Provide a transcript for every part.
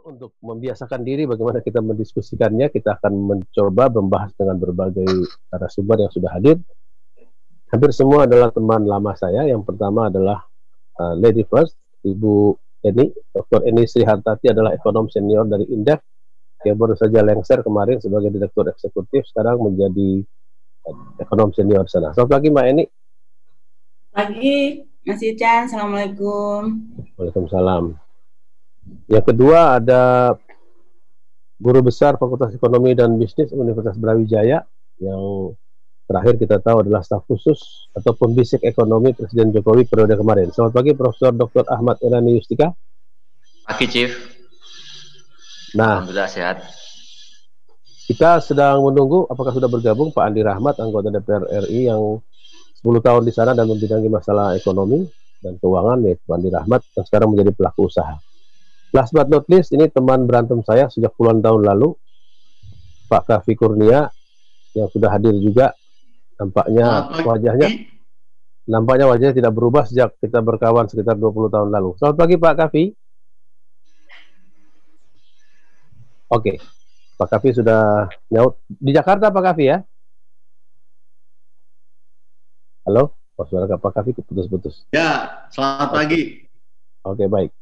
untuk membiasakan diri bagaimana kita mendiskusikannya, kita akan mencoba membahas dengan berbagai narasumber yang sudah hadir. Hampir semua adalah teman lama saya. Yang pertama adalah Lady First, Ibu Eni, Dr. Eni Srihartati adalah ekonom senior dari Indef, yang baru saja lengser kemarin sebagai direktur eksekutif, sekarang menjadi ekonom senior sana. Selamat pagi Mbak Eni. Pagi Mas Ican, Assalamualaikum. Waalaikumsalam. Yang kedua ada Guru Besar Fakultas Ekonomi dan Bisnis Universitas Brawijaya, yang terakhir kita tahu adalah staf khusus ataupun bisik ekonomi Presiden Jokowi periode kemarin. Selamat pagi Profesor Dr. Ahmad Irani Yustika. Pagi Chief. Nah, alhamdulillah sehat. Kita sedang menunggu apakah sudah bergabung Pak Andi Rahmat, anggota DPR RI yang 10 tahun di sana dan membidangi masalah ekonomi dan keuangan, ya Pak Andi Rahmat, yang sekarang menjadi pelaku usaha. Last but not least, ini teman berantem saya sejak puluhan tahun lalu, Pak Kavi Kurnia, yang sudah hadir juga. Nampaknya wajahnya tidak berubah sejak kita berkawan sekitar 20 tahun lalu. Selamat pagi Pak Kavi. Oke, Pak Kavi sudah nyaut di Jakarta Pak Kavi ya. Halo, suara Pak Kavi putus-putus. Ya, selamat pagi. Oke, baik.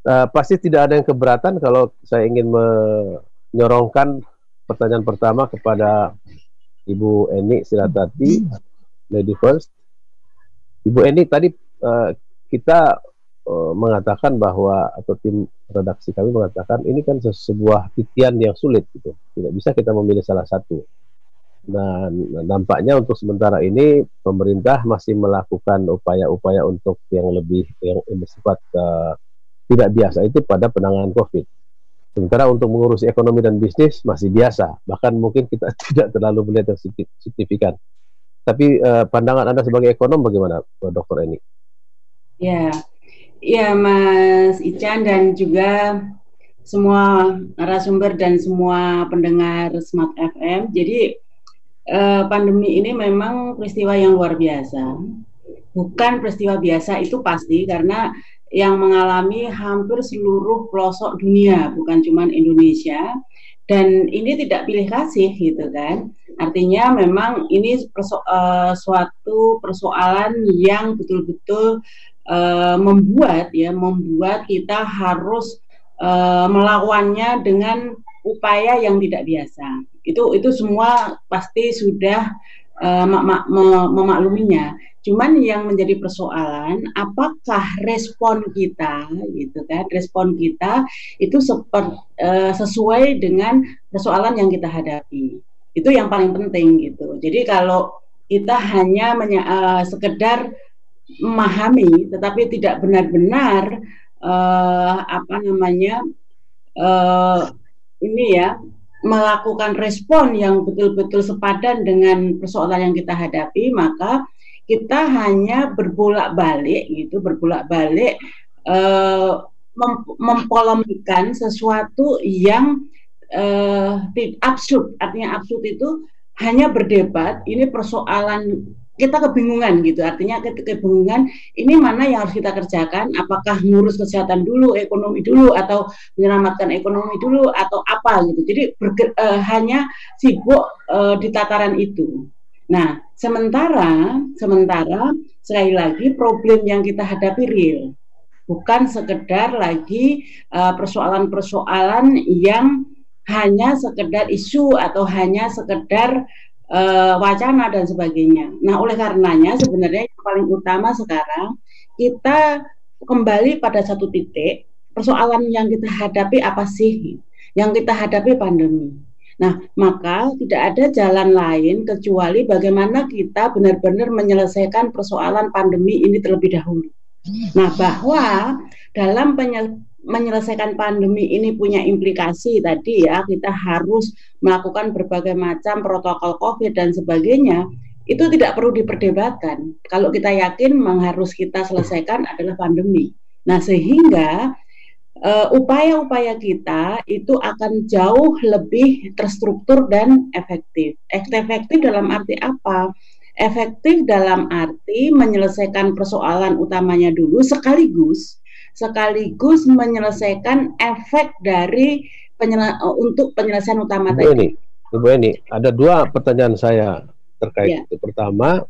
Pasti tidak ada yang keberatan kalau saya ingin menyorongkan pertanyaan pertama kepada Ibu Eni Srihartati, Lady First. Ibu Eni, tadi kita mengatakan bahwa, atau tim redaksi kami mengatakan, ini kan sebuah titian yang sulit gitu. Tidak bisa kita memilih salah satu. Dan nampaknya untuk sementara ini pemerintah masih melakukan upaya-upaya untuk yang bersifat tidak biasa itu pada penanganan COVID. Sementara untuk mengurusi ekonomi dan bisnis masih biasa, bahkan mungkin kita tidak terlalu melihat yang signifikan. Tapi pandangan Anda sebagai ekonom bagaimana, Dr. Eni? Ya Mas Ican dan juga semua narasumber dan semua pendengar Smart FM. Jadi pandemi ini memang peristiwa yang luar biasa. Bukan peristiwa biasa itu pasti, karena yang mengalami hampir seluruh pelosok dunia, bukan cuma Indonesia, dan ini tidak pilih kasih gitu kan. Artinya memang ini suatu persoalan yang betul-betul membuat kita harus melawannya dengan upaya yang tidak biasa. Itu semua pasti sudah memakluminya. Cuman yang menjadi persoalan, apakah respon kita, gitu kan? Respon kita itu sesuai dengan persoalan yang kita hadapi. Itu yang paling penting gitu. Jadi kalau kita hanya sekedar memahami, tetapi tidak benar-benar melakukan respon yang betul-betul sepadan dengan persoalan yang kita hadapi, maka kita hanya berbolak-balik mempolemikan sesuatu yang absurd. Artinya absurd itu hanya berdebat, ini persoalan kita kebingungan gitu. Artinya kebingungan, ini mana yang harus kita kerjakan, apakah ngurus kesehatan dulu, ekonomi dulu, atau menyelamatkan ekonomi dulu, atau apa gitu. Jadi hanya sibuk di tataran itu. Nah, sementara sekali lagi problem yang kita hadapi real, bukan sekedar lagi persoalan-persoalan yang hanya sekedar isu atau hanya sekedar wacana dan sebagainya. Nah, oleh karenanya sebenarnya yang paling utama sekarang kita kembali pada satu titik, persoalan yang kita hadapi apa sih? Yang kita hadapi pandemi. Nah, maka tidak ada jalan lain kecuali bagaimana kita benar-benar menyelesaikan persoalan pandemi ini terlebih dahulu. Nah, bahwa dalam menyelesaikan pandemi ini punya implikasi tadi ya, kita harus melakukan berbagai macam protokol COVID dan sebagainya, itu tidak perlu diperdebatkan. Kalau kita yakin memang harus kita selesaikan adalah pandemi. Nah, sehingga upaya-upaya kita itu akan jauh lebih terstruktur dan efektif. Efektif dalam arti apa? Efektif dalam arti menyelesaikan persoalan utamanya dulu sekaligus sekaligus menyelesaikan efek dari untuk penyelesaian utama tadi. Ibu Eni, ada dua pertanyaan saya terkait itu. Pertama,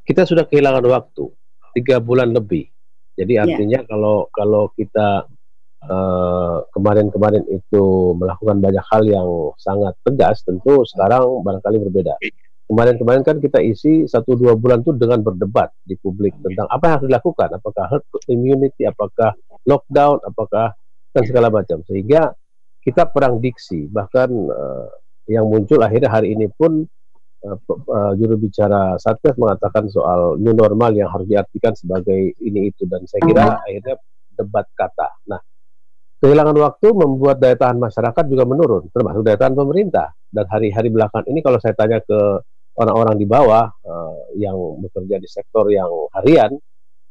kita sudah kehilangan waktu 3 bulan lebih. Jadi artinya kalau kita kemarin-kemarin itu melakukan banyak hal yang sangat tegas, tentu sekarang barangkali berbeda. Kemarin-kemarin kan kita isi 1-2 bulan itu dengan berdebat di publik tentang apa yang harus dilakukan, apakah herd immunity, apakah lockdown, apakah dan segala macam. Sehingga kita perang diksi, bahkan yang muncul akhirnya hari ini pun juru bicara Satgas mengatakan soal new normal yang harus diartikan sebagai ini itu, dan saya kira akhirnya debat kata. Nah, kehilangan waktu membuat daya tahan masyarakat juga menurun, termasuk daya tahan pemerintah. Dan hari-hari belakangan ini kalau saya tanya ke orang-orang di bawah yang bekerja di sektor yang harian,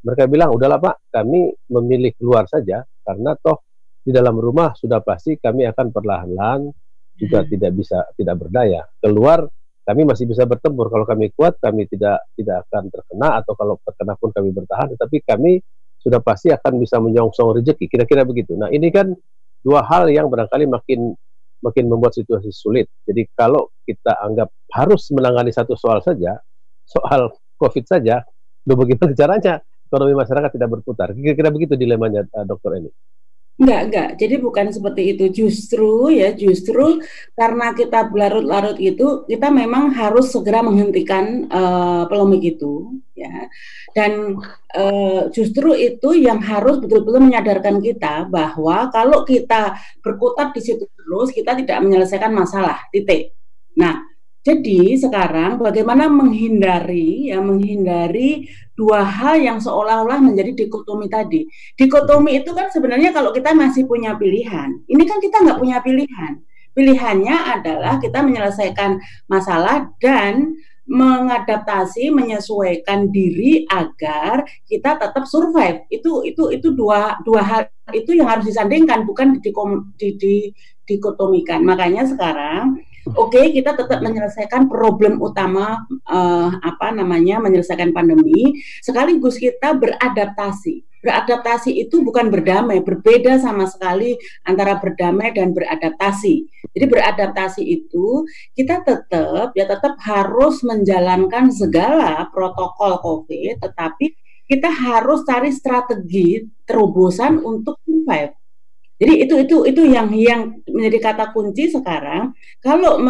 mereka bilang, udahlah Pak, kami memilih keluar saja, karena toh di dalam rumah sudah pasti kami akan perlahan-lahan juga tidak berdaya. Keluar kami masih bisa bertempur, kalau kami kuat kami tidak akan terkena, atau kalau terkena pun kami bertahan, tetapi kami sudah pasti akan bisa menyongsong rezeki, kira-kira begitu. Nah, ini kan dua hal yang barangkali makin membuat situasi sulit. Jadi kalau kita anggap harus menangani satu soal saja, soal COVID saja, bagaimana caranya ekonomi masyarakat tidak berputar? Kira-kira begitu dilemanya, Dr. Eni. Enggak. Jadi bukan seperti itu. Justru karena kita berlarut-larut itu, kita memang harus segera menghentikan polemik itu, ya. Dan justru itu yang harus betul-betul menyadarkan kita bahwa kalau kita berkutat di situ terus, kita tidak menyelesaikan masalah. Titik. Nah, jadi sekarang bagaimana menghindari dua hal yang seolah-olah menjadi dikotomi tadi. Dikotomi itu kan sebenarnya kalau kita masih punya pilihan. Ini kan kita nggak punya pilihan. Pilihannya adalah kita menyelesaikan masalah dan mengadaptasi, menyesuaikan diri agar kita tetap survive. Itu dua hal itu yang harus disandingkan, bukan dikotomikan. Makanya sekarang kita tetap menyelesaikan problem utama, menyelesaikan pandemi, sekaligus kita beradaptasi. Beradaptasi itu bukan berdamai, berbeda sama sekali antara berdamai dan beradaptasi. Jadi beradaptasi itu kita tetap harus menjalankan segala protokol COVID, tetapi kita harus cari strategi terobosan untuk survive. Jadi itu yang menjadi kata kunci sekarang. Kalau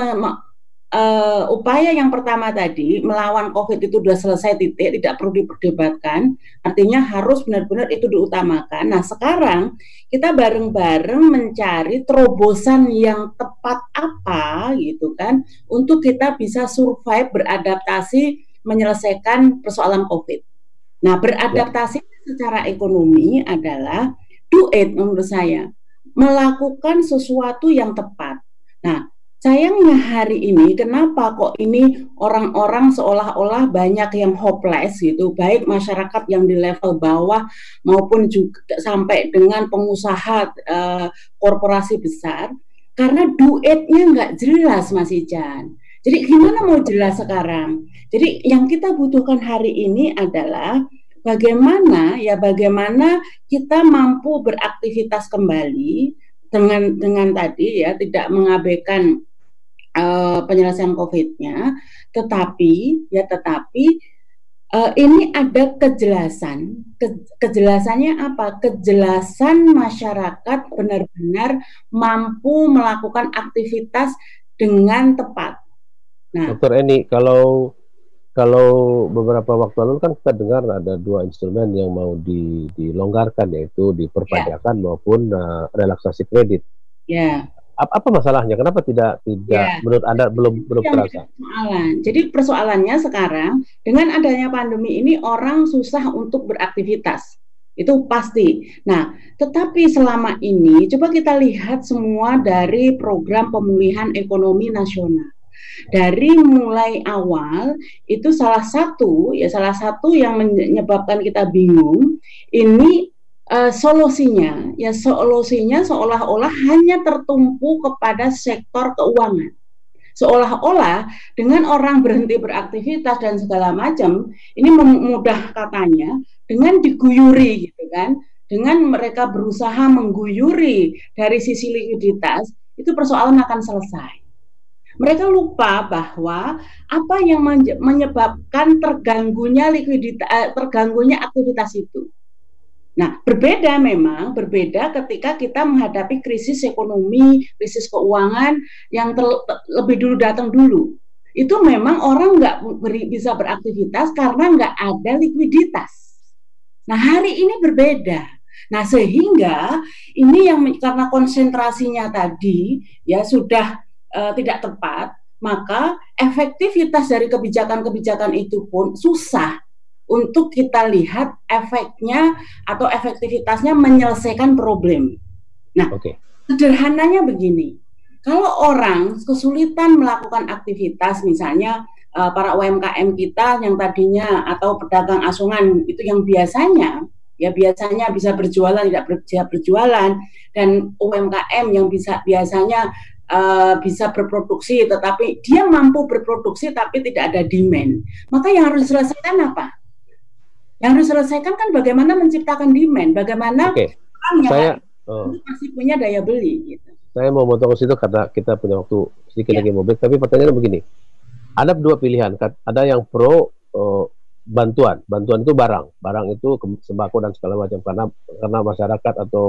upaya yang pertama tadi melawan COVID itu sudah selesai, titik, tidak perlu diperdebatkan. Artinya harus benar-benar itu diutamakan. Nah, sekarang kita bareng-bareng mencari terobosan yang tepat apa gitu kan, untuk kita bisa survive, beradaptasi, menyelesaikan persoalan COVID. Nah, beradaptasi secara ekonomi adalah do it menurut saya. Melakukan sesuatu yang tepat. Nah, sayangnya hari ini kenapa kok ini orang-orang seolah-olah banyak yang hopeless gitu, baik masyarakat yang di level bawah maupun juga sampai dengan pengusaha korporasi besar, karena duitnya nggak jelas, Mas Ijan. Jadi gimana mau jelas sekarang? Jadi yang kita butuhkan hari ini adalah bagaimana kita mampu beraktivitas kembali dengan tadi ya, tidak mengabaikan penyelesaian COVID-nya, tetapi ini ada kejelasan. Kejelasannya apa? Kejelasan masyarakat benar-benar mampu melakukan aktivitas dengan tepat. Nah, Dr. Eni, kalau beberapa waktu lalu kan kita dengar ada 2 instrumen yang mau dilonggarkan, yaitu di perpajakan maupun relaksasi kredit. Apa masalahnya? Kenapa tidak menurut Anda belum terasa? Jadi persoalannya sekarang dengan adanya pandemi ini orang susah untuk beraktivitas. Itu pasti. Nah, tetapi selama ini coba kita lihat semua dari program pemulihan ekonomi nasional. Dari mulai awal itu salah satu yang menyebabkan kita bingung ini solusinya seolah-olah hanya tertumpu kepada sektor keuangan. Seolah-olah dengan orang berhenti beraktivitas dan segala macam, ini mudah katanya dengan diguyuri gitu kan, dengan mereka berusaha mengguyuri dari sisi likuiditas, itu persoalan akan selesai. Mereka lupa bahwa apa yang menyebabkan terganggunya likuiditas, terganggunya aktivitas itu. Nah, berbeda ketika kita menghadapi krisis ekonomi, krisis keuangan yang lebih dulu datang dulu. Itu memang orang nggak bisa beraktivitas karena nggak ada likuiditas. Nah, hari ini berbeda. Nah, sehingga ini yang karena konsentrasinya tadi ya sudah tidak tepat, maka efektivitas dari kebijakan-kebijakan itu pun susah untuk kita lihat efeknya atau efektivitasnya menyelesaikan problem. Nah, sederhananya begini, kalau orang kesulitan melakukan aktivitas, misalnya para UMKM kita yang tadinya atau pedagang asongan itu yang biasanya bisa berjualan tidak bisa berjualan, dan UMKM yang biasanya bisa berproduksi tetapi dia mampu berproduksi tapi tidak ada demand, maka yang harus diselesaikan apa? Yang harus diselesaikan kan bagaimana menciptakan demand, bagaimana orang yang masih punya daya beli gitu. Saya mau potong ke situ karena kita punya waktu sedikit lagi mau break, tapi pertanyaannya begini. Ada dua pilihan, ada yang pro bantuan itu barang itu sembako dan segala macam karena masyarakat atau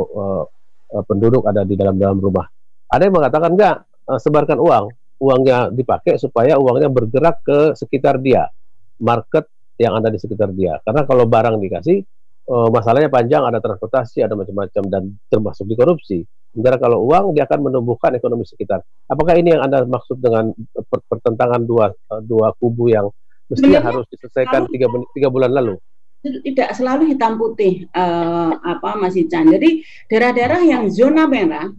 penduduk ada di dalam rumah. Ada yang mengatakan enggak, sebarkan uangnya dipakai supaya uangnya bergerak ke sekitar dia, market yang ada di sekitar dia. Karena kalau barang dikasih, masalahnya panjang, ada transportasi, ada macam-macam dan termasuk di korupsi. Sementara kalau uang dia akan menumbuhkan ekonomi sekitar. Apakah ini yang Anda maksud dengan pertentangan dua kubu yang mestinya harus diselesaikan 3 bulan lalu? Tidak selalu hitam putih, Mas Ican. Jadi daerah-daerah yang zona merah,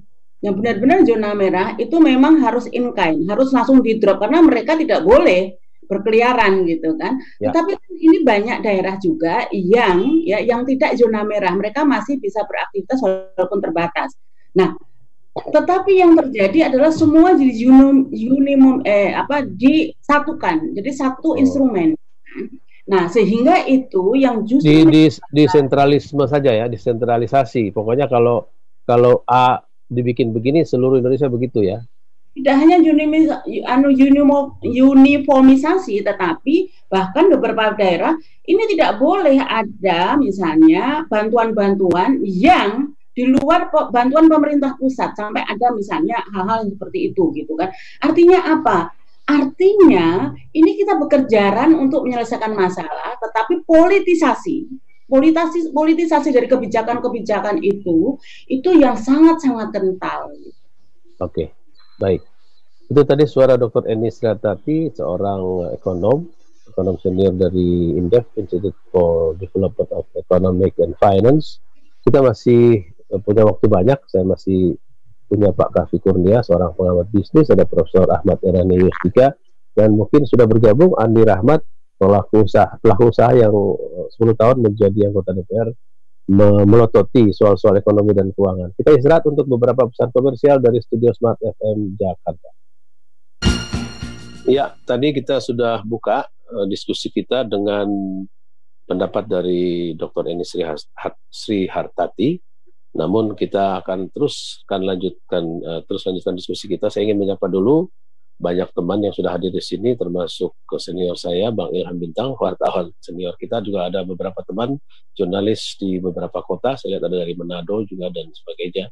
yang benar-benar zona merah itu memang harus in kind, harus langsung di drop karena mereka tidak boleh berkeliaran gitu kan. Ya. Tetapi ini banyak daerah juga yang tidak zona merah, mereka masih bisa beraktivitas walaupun terbatas. Nah, tetapi yang terjadi adalah semua jadi disatukan, jadi satu instrumen. Nah, sehingga itu yang justru desentralisme saja ya, desentralisasi. Pokoknya kalau A dibikin begini, seluruh Indonesia begitu ya. Tidak hanya uniformisasi, tetapi bahkan beberapa daerah ini tidak boleh ada misalnya bantuan-bantuan yang di luar bantuan pemerintah pusat, sampai ada misalnya hal-hal seperti itu gitu kan. Artinya apa? Artinya ini kita bekerja untuk menyelesaikan masalah, tetapi politisasi dari kebijakan-kebijakan itu yang sangat-sangat kental. Oke, baik. Itu tadi suara Dr. Eni Srihartati, seorang ekonom senior dari INDEF, Institute for Development of Economic and Finance. Kita masih punya waktu banyak, saya masih punya Pak Kavi Kurnia, seorang pengamat bisnis, ada Profesor Ahmad Erani Yustika, dan mungkin sudah bergabung Andi Rahmat, pelaku usaha yang 10 tahun menjadi anggota DPR, melototi soal-soal ekonomi dan keuangan. Kita istirahat untuk beberapa pesan komersial dari Studio Smart FM Jakarta. Ya, tadi kita sudah buka diskusi kita dengan pendapat dari Dr. Eni Srihartati. Namun kita akan lanjutkan diskusi kita. Saya ingin menyapa dulu banyak teman yang sudah hadir di sini, termasuk ke senior saya, Bang Ilham Bintang, wartawan senior kita. Juga ada beberapa teman jurnalis di beberapa kota. Saya lihat ada dari Manado juga dan sebagainya.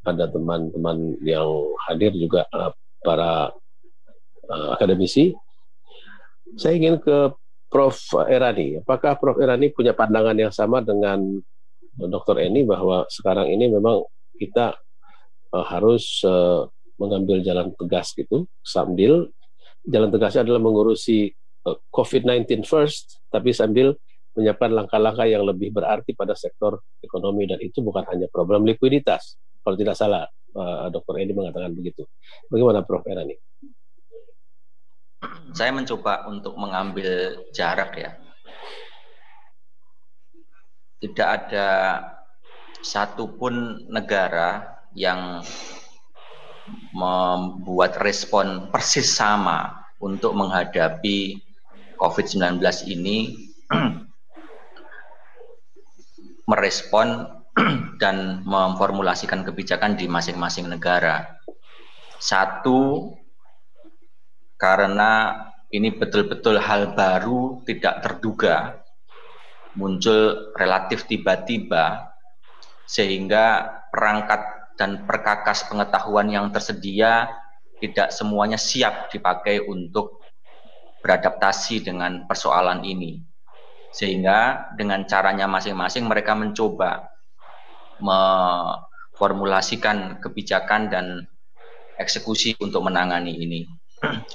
Ada teman-teman yang hadir juga para akademisi. Saya ingin ke Prof. Erani. Apakah Prof. Erani punya pandangan yang sama dengan Dr. Eni bahwa sekarang ini memang kita harus mengambil jalan tegas gitu, sambil jalan tegasnya adalah mengurusi COVID-19 first, tapi sambil menyiapkan langkah-langkah yang lebih berarti pada sektor ekonomi, dan itu bukan hanya problem likuiditas. Kalau tidak salah, Dr. Eni mengatakan begitu. Bagaimana Prof. Erani? Saya mencoba untuk mengambil jarak ya. Tidak ada satupun negara yang membuat respon persis sama untuk menghadapi COVID-19 ini, merespon dan memformulasikan kebijakan di masing-masing negara. Satu, karena ini betul-betul hal baru, tidak terduga, muncul relatif tiba-tiba, sehingga perangkat dan perkakas pengetahuan yang tersedia tidak semuanya siap dipakai untuk beradaptasi dengan persoalan ini. Sehingga dengan caranya masing-masing mereka mencoba memformulasikan kebijakan dan eksekusi untuk menangani ini.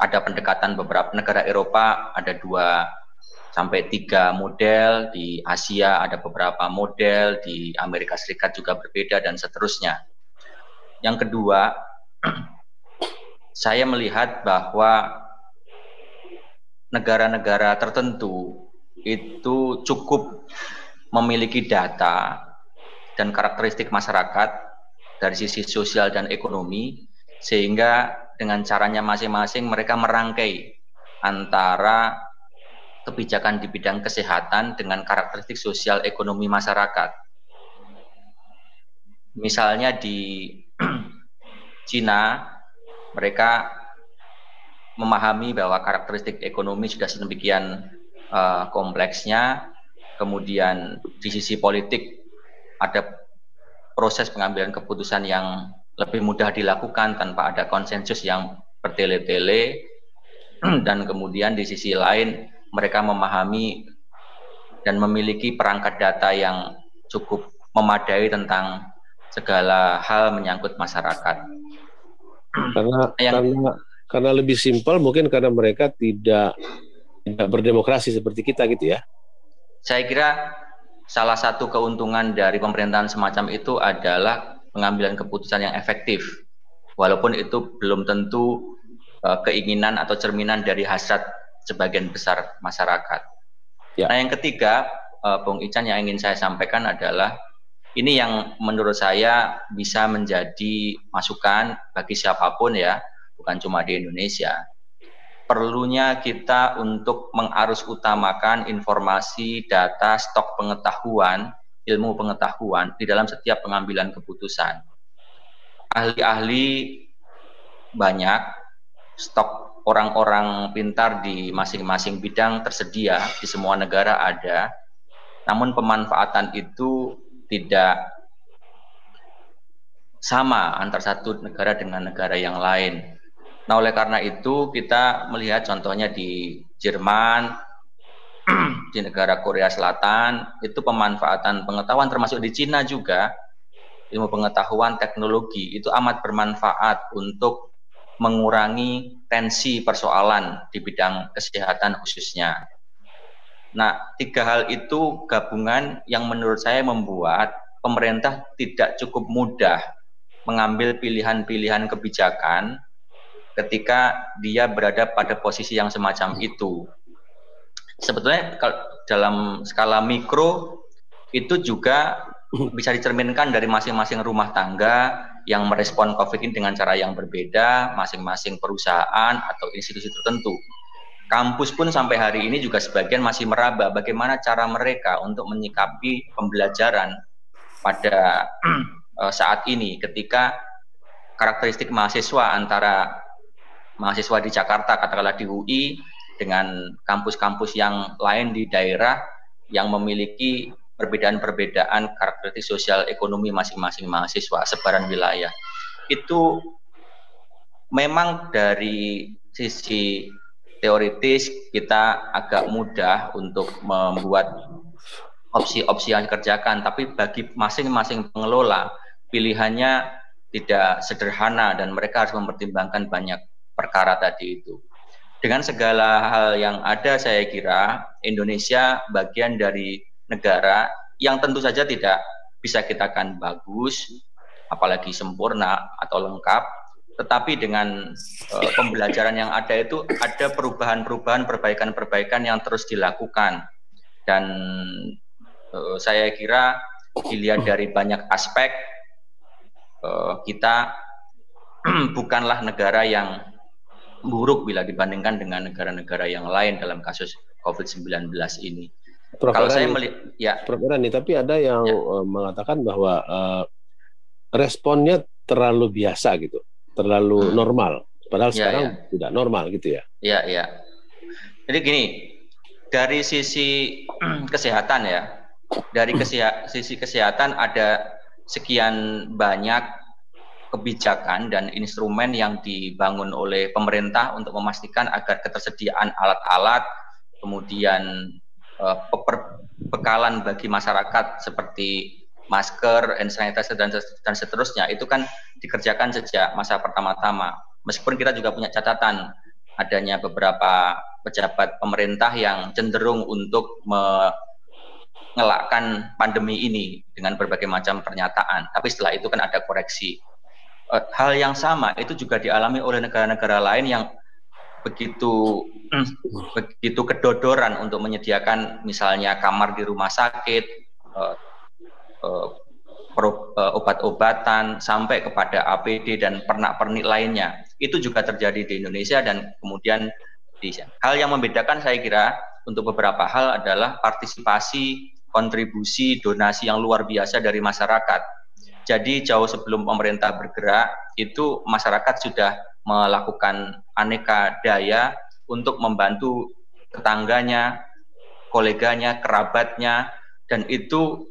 Ada pendekatan beberapa negara Eropa, ada 2-3 model, di Asia ada beberapa model, di Amerika Serikat juga berbeda, dan seterusnya. Yang kedua, saya melihat bahwa negara-negara tertentu itu cukup memiliki data dan karakteristik masyarakat dari sisi sosial dan ekonomi, sehingga dengan caranya masing-masing mereka merangkai antara kebijakan di bidang kesehatan dengan karakteristik sosial ekonomi masyarakat. Misalnya di Cina, mereka memahami bahwa karakteristik ekonomi sudah sedemikian kompleksnya, kemudian di sisi politik ada proses pengambilan keputusan yang lebih mudah dilakukan tanpa ada konsensus yang bertele-tele, dan kemudian di sisi lain mereka memahami dan memiliki perangkat data yang cukup memadai tentang segala hal menyangkut masyarakat. Karena lebih simpel, mungkin karena mereka tidak berdemokrasi seperti kita gitu ya. Saya kira salah satu keuntungan dari pemerintahan semacam itu adalah pengambilan keputusan yang efektif, walaupun itu belum tentu keinginan atau cerminan dari hasrat sebagian besar masyarakat. Ya. Nah, yang ketiga, Bung Ican, yang ingin saya sampaikan adalah ini yang menurut saya bisa menjadi masukan bagi siapapun ya, bukan cuma di Indonesia. Perlunya kita untuk mengarus utamakan informasi, data, stok pengetahuan, ilmu pengetahuan di dalam setiap pengambilan keputusan. Ahli-ahli banyak, stok orang-orang pintar di masing-masing bidang tersedia, di semua negara ada, namun pemanfaatan itu tidak sama antara satu negara dengan negara yang lain. Nah, oleh karena itu kita melihat contohnya di Jerman, di negara Korea Selatan, itu pemanfaatan pengetahuan, termasuk di Cina juga, ilmu pengetahuan, teknologi, itu amat bermanfaat untuk mengurangi tensi persoalan di bidang kesehatan khususnya. Nah, 3 hal itu gabungan yang menurut saya membuat pemerintah tidak cukup mudah mengambil pilihan-pilihan kebijakan ketika dia berada pada posisi yang semacam itu. Sebetulnya dalam skala mikro itu juga bisa dicerminkan dari masing-masing rumah tangga yang merespon COVID ini dengan cara yang berbeda, masing-masing perusahaan atau institusi tertentu. Kampus pun sampai hari ini juga sebagian masih meraba bagaimana cara mereka untuk menyikapi pembelajaran pada saat ini, ketika karakteristik mahasiswa antara mahasiswa di Jakarta, katakanlah di UI, dengan kampus-kampus yang lain di daerah yang memiliki perbedaan-perbedaan karakteristik sosial ekonomi masing-masing mahasiswa, sebaran wilayah. Itu memang dari sisi teoritis kita agak mudah untuk membuat opsi-opsi yang dikerjakan, tapi bagi masing-masing pengelola pilihannya tidak sederhana dan mereka harus mempertimbangkan banyak perkara tadi itu. Dengan segala hal yang ada, saya kira Indonesia bagian dari negara yang tentu saja tidak bisa kita katakan bagus, apalagi sempurna atau lengkap, tetapi dengan pembelajaran yang ada itu ada perubahan-perubahan, perbaikan-perbaikan yang terus dilakukan. Dan saya kira dilihat dari banyak aspek, kita bukanlah negara yang buruk bila dibandingkan dengan negara-negara yang lain dalam kasus COVID-19 ini. Prof. Kalau saya Irani, melihat, ya, Prof. Irani, tapi ada yang mengatakan bahwa responnya terlalu biasa gitu, terlalu normal. Padahal sekarang tidak normal gitu ya. Iya. Jadi gini, dari sisi kesehatan ya, dari sisi kesehatan ada sekian banyak kebijakan dan instrumen yang dibangun oleh pemerintah untuk memastikan agar ketersediaan alat-alat, kemudian bekalan bagi masyarakat seperti masker, hand sanitizer dan seterusnya itu kan dikerjakan sejak masa pertama-tama. Meskipun kita juga punya catatan adanya beberapa pejabat pemerintah yang cenderung untuk mengelakkan pandemi ini dengan berbagai macam pernyataan. Tapi setelah itu kan ada koreksi. Hal yang sama itu juga dialami oleh negara-negara lain yang begitu kedodoran untuk menyediakan misalnya kamar di rumah sakit, obat-obatan sampai kepada APD dan pernak-pernik lainnya. Itu juga terjadi di Indonesia dan kemudian hal yang membedakan saya kira untuk beberapa hal adalah partisipasi, kontribusi, donasi yang luar biasa dari masyarakat. Jadi jauh sebelum pemerintah bergerak, itu masyarakat sudah melakukan aneka daya untuk membantu tetangganya, koleganya, kerabatnya, dan itu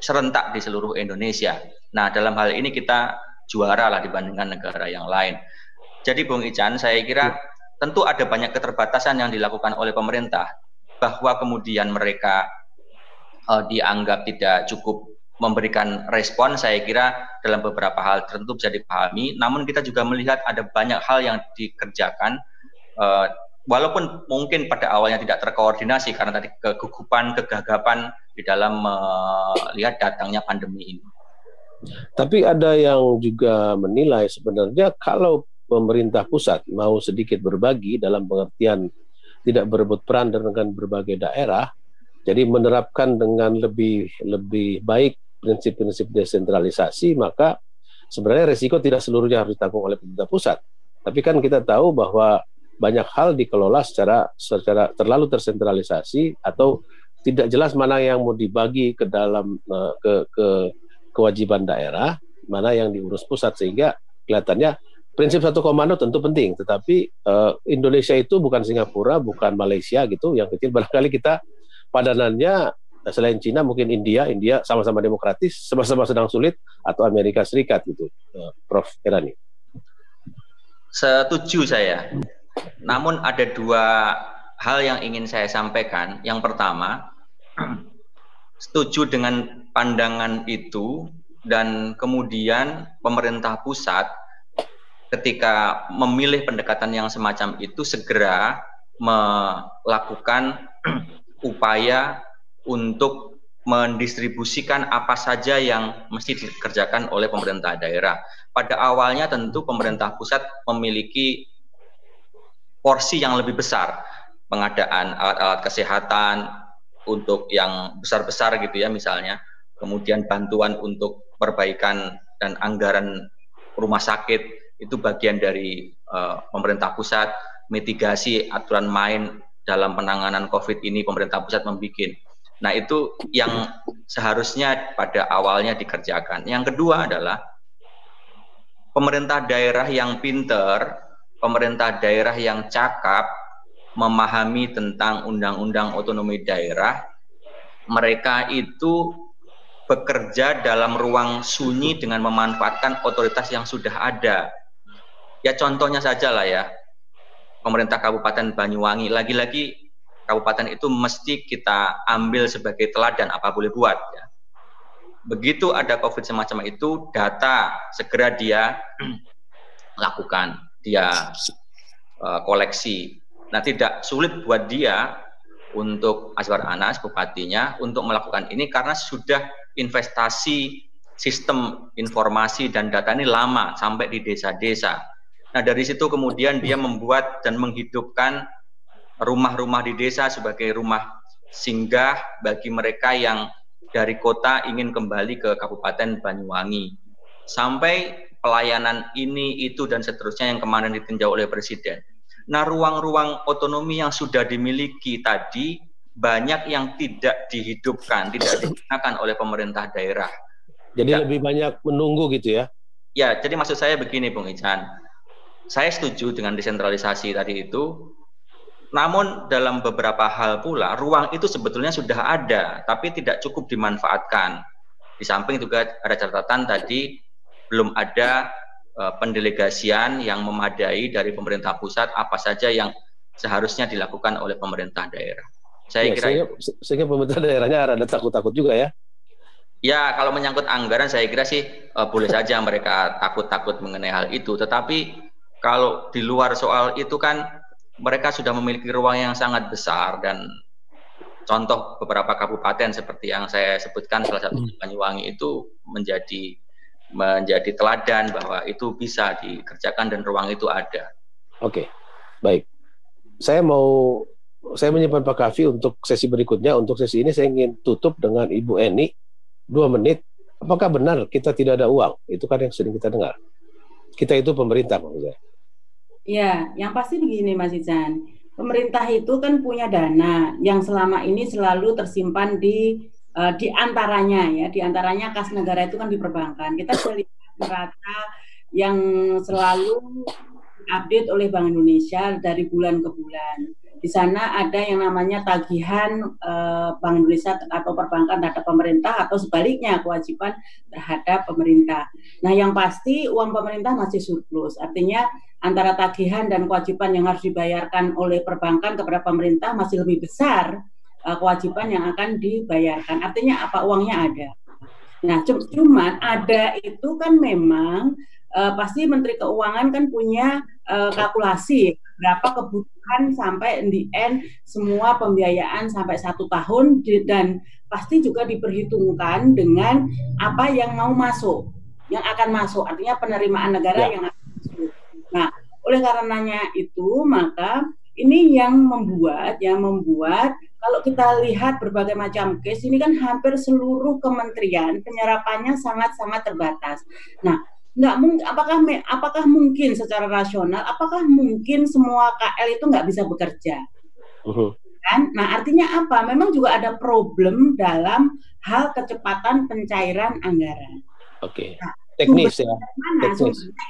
serentak di seluruh Indonesia. Nah, dalam hal ini kita juara lah dibandingkan negara yang lain. Jadi Bung Ican, saya kira tentu ada banyak keterbatasan yang dilakukan oleh pemerintah, bahwa kemudian mereka dianggap tidak cukup memberikan respon, saya kira dalam beberapa hal tertentu bisa dipahami. Namun kita juga melihat ada banyak hal yang dikerjakan, walaupun mungkin pada awalnya tidak terkoordinasi karena tadi kegugupan, kegagapan di dalam melihat datangnya pandemi ini. Tapi ada yang juga menilai sebenarnya kalau pemerintah pusat mau sedikit berbagi dalam pengertian tidak berebut peran dengan berbagai daerah, jadi menerapkan dengan lebih baik prinsip-prinsip desentralisasi, maka sebenarnya resiko tidak seluruhnya harus ditanggung oleh pemerintah pusat. Tapi kan kita tahu bahwa banyak hal dikelola secara terlalu tersentralisasi atau tidak jelas mana yang mau dibagi ke dalam kewajiban daerah, mana yang diurus pusat, sehingga kelihatannya prinsip satu komando tentu penting, tetapi Indonesia itu bukan Singapura, bukan Malaysia gitu, yang kecil. Barangkali kita padanannya selain Cina mungkin India sama-sama demokratis, sama-sama sedang sulit, atau Amerika Serikat gitu, Prof. Irani. Setuju saya. Namun ada dua hal yang ingin saya sampaikan. Yang pertama, setuju dengan pandangan itu, dan kemudian pemerintah pusat ketika memilih pendekatan yang semacam itu segera melakukan upaya untuk mendistribusikan apa saja yang mesti dikerjakan oleh pemerintah daerah. Pada awalnya tentu pemerintah pusat memiliki porsi yang lebih besar, pengadaan alat-alat kesehatan untuk yang besar-besar gitu ya misalnya, kemudian bantuan untuk perbaikan dan anggaran rumah sakit itu bagian dari pemerintah pusat, mitigasi aturan main dalam penanganan COVID ini pemerintah pusat membuat. Nah, itu yang seharusnya pada awalnya dikerjakan. Yang kedua adalah pemerintah daerah yang pinter, pemerintah daerah yang cakap, memahami tentang undang-undang otonomi daerah. Mereka itu bekerja dalam ruang sunyi dengan memanfaatkan otoritas yang sudah ada. Ya contohnya saja lah ya, pemerintah Kabupaten Banyuwangi, lagi-lagi kabupaten itu mesti kita ambil sebagai teladan apa boleh buat ya. Begitu ada COVID semacam itu, data segera dia lakukan, dia koleksi. Nah, tidak sulit buat dia untuk Azwar Anas, bupatinya, untuk melakukan ini karena sudah investasi sistem informasi dan data ini lama sampai di desa-desa. Nah, dari situ kemudian dia membuat dan menghidupkan rumah-rumah di desa sebagai rumah singgah bagi mereka yang dari kota ingin kembali ke Kabupaten Banyuwangi. Sampai pelayanan ini, itu, dan seterusnya yang kemarin ditinjau oleh Presiden. Nah, ruang-ruang otonomi yang sudah dimiliki tadi banyak yang tidak dihidupkan, tidak digunakan oleh pemerintah daerah. Jadi lebih banyak menunggu gitu ya? Ya, jadi maksud saya begini, Bung Ican. Saya setuju dengan desentralisasi tadi itu, namun dalam beberapa hal pula, ruang itu sebetulnya sudah ada, tapi tidak cukup dimanfaatkan. Di samping juga ada catatan tadi, belum ada pendelegasian yang memadai dari pemerintah pusat, apa saja yang seharusnya dilakukan oleh pemerintah daerah. Saya kira sehingga pemerintah daerahnya ada takut-takut juga ya? Ya, kalau menyangkut anggaran saya kira sih boleh saja mereka takut-takut mengenai hal itu. Tetapi kalau di luar soal itu kan mereka sudah memiliki ruang yang sangat besar, dan contoh beberapa kabupaten seperti yang saya sebutkan, salah satu Banyuwangi itu menjadi teladan bahwa itu bisa dikerjakan dan ruang itu ada. Oke, baik. Saya menyimpan Pak Kavi untuk sesi berikutnya. Untuk sesi ini saya ingin tutup dengan Ibu Eni 2 menit. Apakah benar kita tidak ada uang? Itu kan yang sering kita dengar. Kita itu pemerintah, maksudnya. Ya, yang pasti begini Mas Ican. Pemerintah itu kan punya dana yang selama ini selalu tersimpan di antaranya ya, di antaranya kas negara itu kan di perbankan. Kita bisa lihat neraca yang selalu update oleh Bank Indonesia dari bulan ke bulan. Di sana ada yang namanya tagihan Bank Indonesia atau perbankan terhadap pemerintah, atau sebaliknya kewajiban terhadap pemerintah. Nah, yang pasti uang pemerintah masih surplus. Artinya antara tagihan dan kewajiban yang harus dibayarkan oleh perbankan kepada pemerintah masih lebih besar kewajiban yang akan dibayarkan. Artinya apa? Uangnya ada. Nah, cuman ada itu kan memang pasti Menteri Keuangan kan punya kalkulasi berapa kebutuhan sampai di end semua pembiayaan sampai 1 tahun, dan pasti juga diperhitungkan dengan apa yang mau masuk, yang akan masuk, artinya penerimaan negara yang akan masuk. Nah, oleh karenanya itu maka ini yang membuat kalau kita lihat berbagai macam case ini kan hampir seluruh kementerian penyerapannya sangat-sangat terbatas. Nah, nggak mungkin, apakah mungkin secara rasional, apakah mungkin semua KL itu nggak bisa bekerja? Kan? Nah, artinya apa? Memang juga ada problem dalam hal kecepatan pencairan anggaran. Oke. Nah, teknis ya.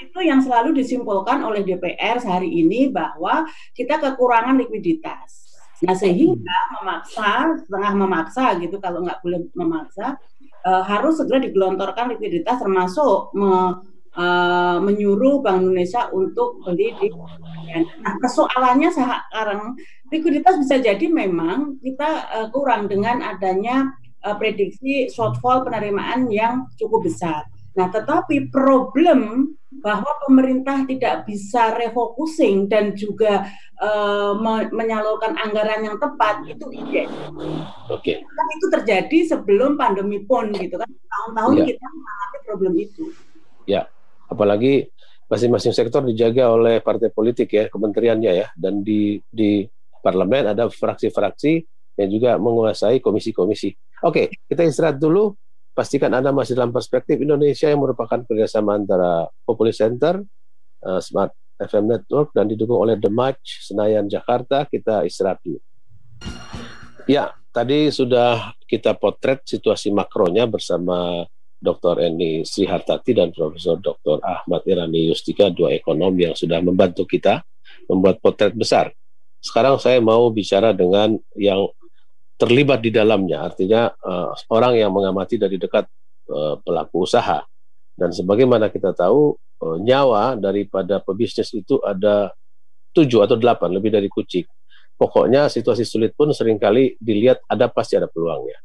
Itu yang selalu disimpulkan oleh DPR sehari ini, bahwa kita kekurangan likuiditas. Nah, sehingga setengah memaksa gitu, kalau nggak boleh memaksa, harus segera digelontorkan likuiditas, termasuk menyuruh Bank Indonesia untuk beli di. Nah, persoalannya sekarang likuiditas bisa jadi memang kita kurang dengan adanya prediksi shortfall penerimaan yang cukup besar. Nah, tetapi problem bahwa pemerintah tidak bisa refocusing dan juga menyalurkan anggaran yang tepat itu ide. Oke. Kan itu terjadi sebelum pandemi pun gitu kan. Tahun-tahun kita mengalami problem itu. Ya, apalagi masing-masing sektor dijaga oleh partai politik ya, kementeriannya ya, dan di parlemen ada fraksi-fraksi yang juga menguasai komisi-komisi. Oke, kita istirahat dulu. Pastikan Anda masih dalam perspektif Indonesia yang merupakan kerjasama antara Populi Center, Smart FM Network, dan didukung oleh The Match, Senayan, Jakarta. Kita istirahat dulu. Ya, tadi sudah kita potret situasi makronya bersama Dr. Eni Srihartati dan Profesor Dr. Ahmad Irani Yustika, 2 ekonom yang sudah membantu kita membuat potret besar. Sekarang saya mau bicara dengan yang terlibat di dalamnya, artinya orang yang mengamati dari dekat pelaku usaha. Dan sebagaimana kita tahu, nyawa daripada pebisnis itu ada 7 atau 8, lebih dari kucing. Pokoknya situasi sulit pun seringkali dilihat pasti ada peluangnya.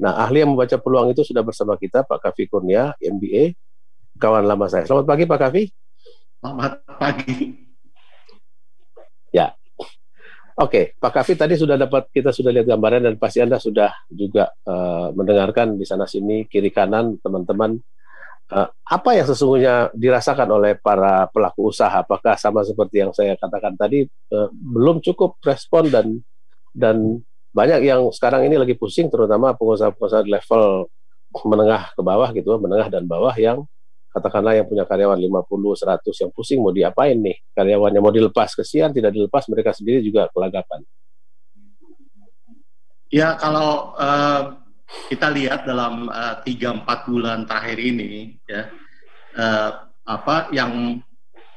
Nah, ahli yang membaca peluang itu sudah bersama kita, Pak Kavi Kurnia, MBA, kawan lama saya. Selamat pagi, Pak Kavi. Selamat pagi. Ya. Oke, Pak Kavi tadi kita sudah lihat gambaran, dan pasti Anda sudah juga mendengarkan di sana sini kiri kanan teman-teman apa yang sesungguhnya dirasakan oleh para pelaku usaha. Apakah sama seperti yang saya katakan tadi, belum cukup respon, dan banyak yang sekarang ini lagi pusing, terutama pengusaha-pengusaha level menengah ke bawah gitu, menengah dan bawah, yang katakanlah yang punya karyawan 50, 100 yang pusing mau diapain nih, karyawannya mau dilepas, kesian, tidak dilepas mereka sendiri juga kelagapan. Ya, kalau kita lihat dalam 3-4 bulan terakhir ini, ya, yang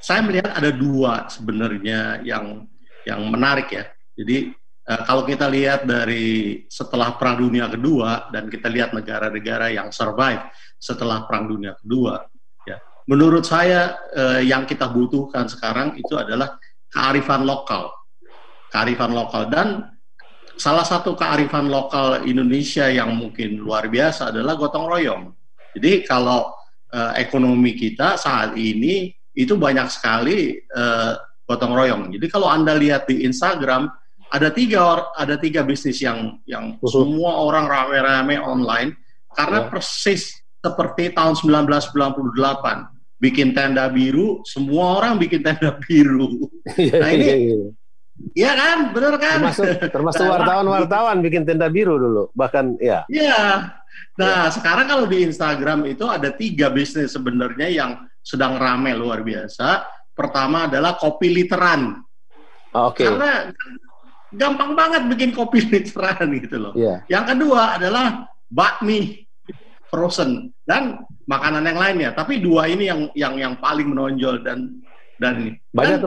saya melihat ada dua sebenarnya yang menarik ya. Jadi kalau kita lihat dari setelah Perang Dunia Kedua dan kita lihat negara-negara yang survive setelah Perang Dunia Kedua, ya, menurut saya yang kita butuhkan sekarang itu adalah kearifan lokal. Kearifan lokal, dan salah satu kearifan lokal Indonesia yang mungkin luar biasa adalah gotong royong. Jadi kalau ekonomi kita saat ini itu banyak sekali gotong royong. Jadi kalau Anda lihat di Instagram ada tiga bisnis yang semua orang rame-rame online karena persis seperti tahun 1998 bikin tenda biru, semua orang bikin tenda biru. Nah ini, iya kan, benar kan? Termasuk wartawan bikin tenda biru dulu, bahkan ya. Iya. Nah sekarang kalau di Instagram itu ada 3 bisnis sebenarnya yang sedang rame luar biasa. Pertama adalah kopi literan. Karena gampang banget bikin kopi literan gitu loh. Yang kedua adalah bakmi frozen dan makanan yang lainnya. Tapi 2 ini yang paling menonjol dan banyak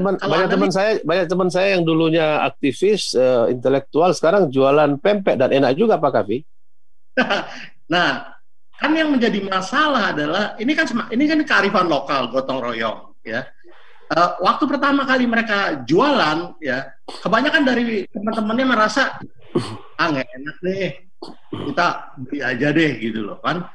teman saya yang dulunya aktivis intelektual sekarang jualan pempek dan enak juga Pak Kavi. Nah, kan yang menjadi masalah adalah ini kan kearifan lokal gotong royong ya. Waktu pertama kali mereka jualan ya, kebanyakan dari teman-temannya merasa nggak enak deh, kita beli aja deh gitu loh kan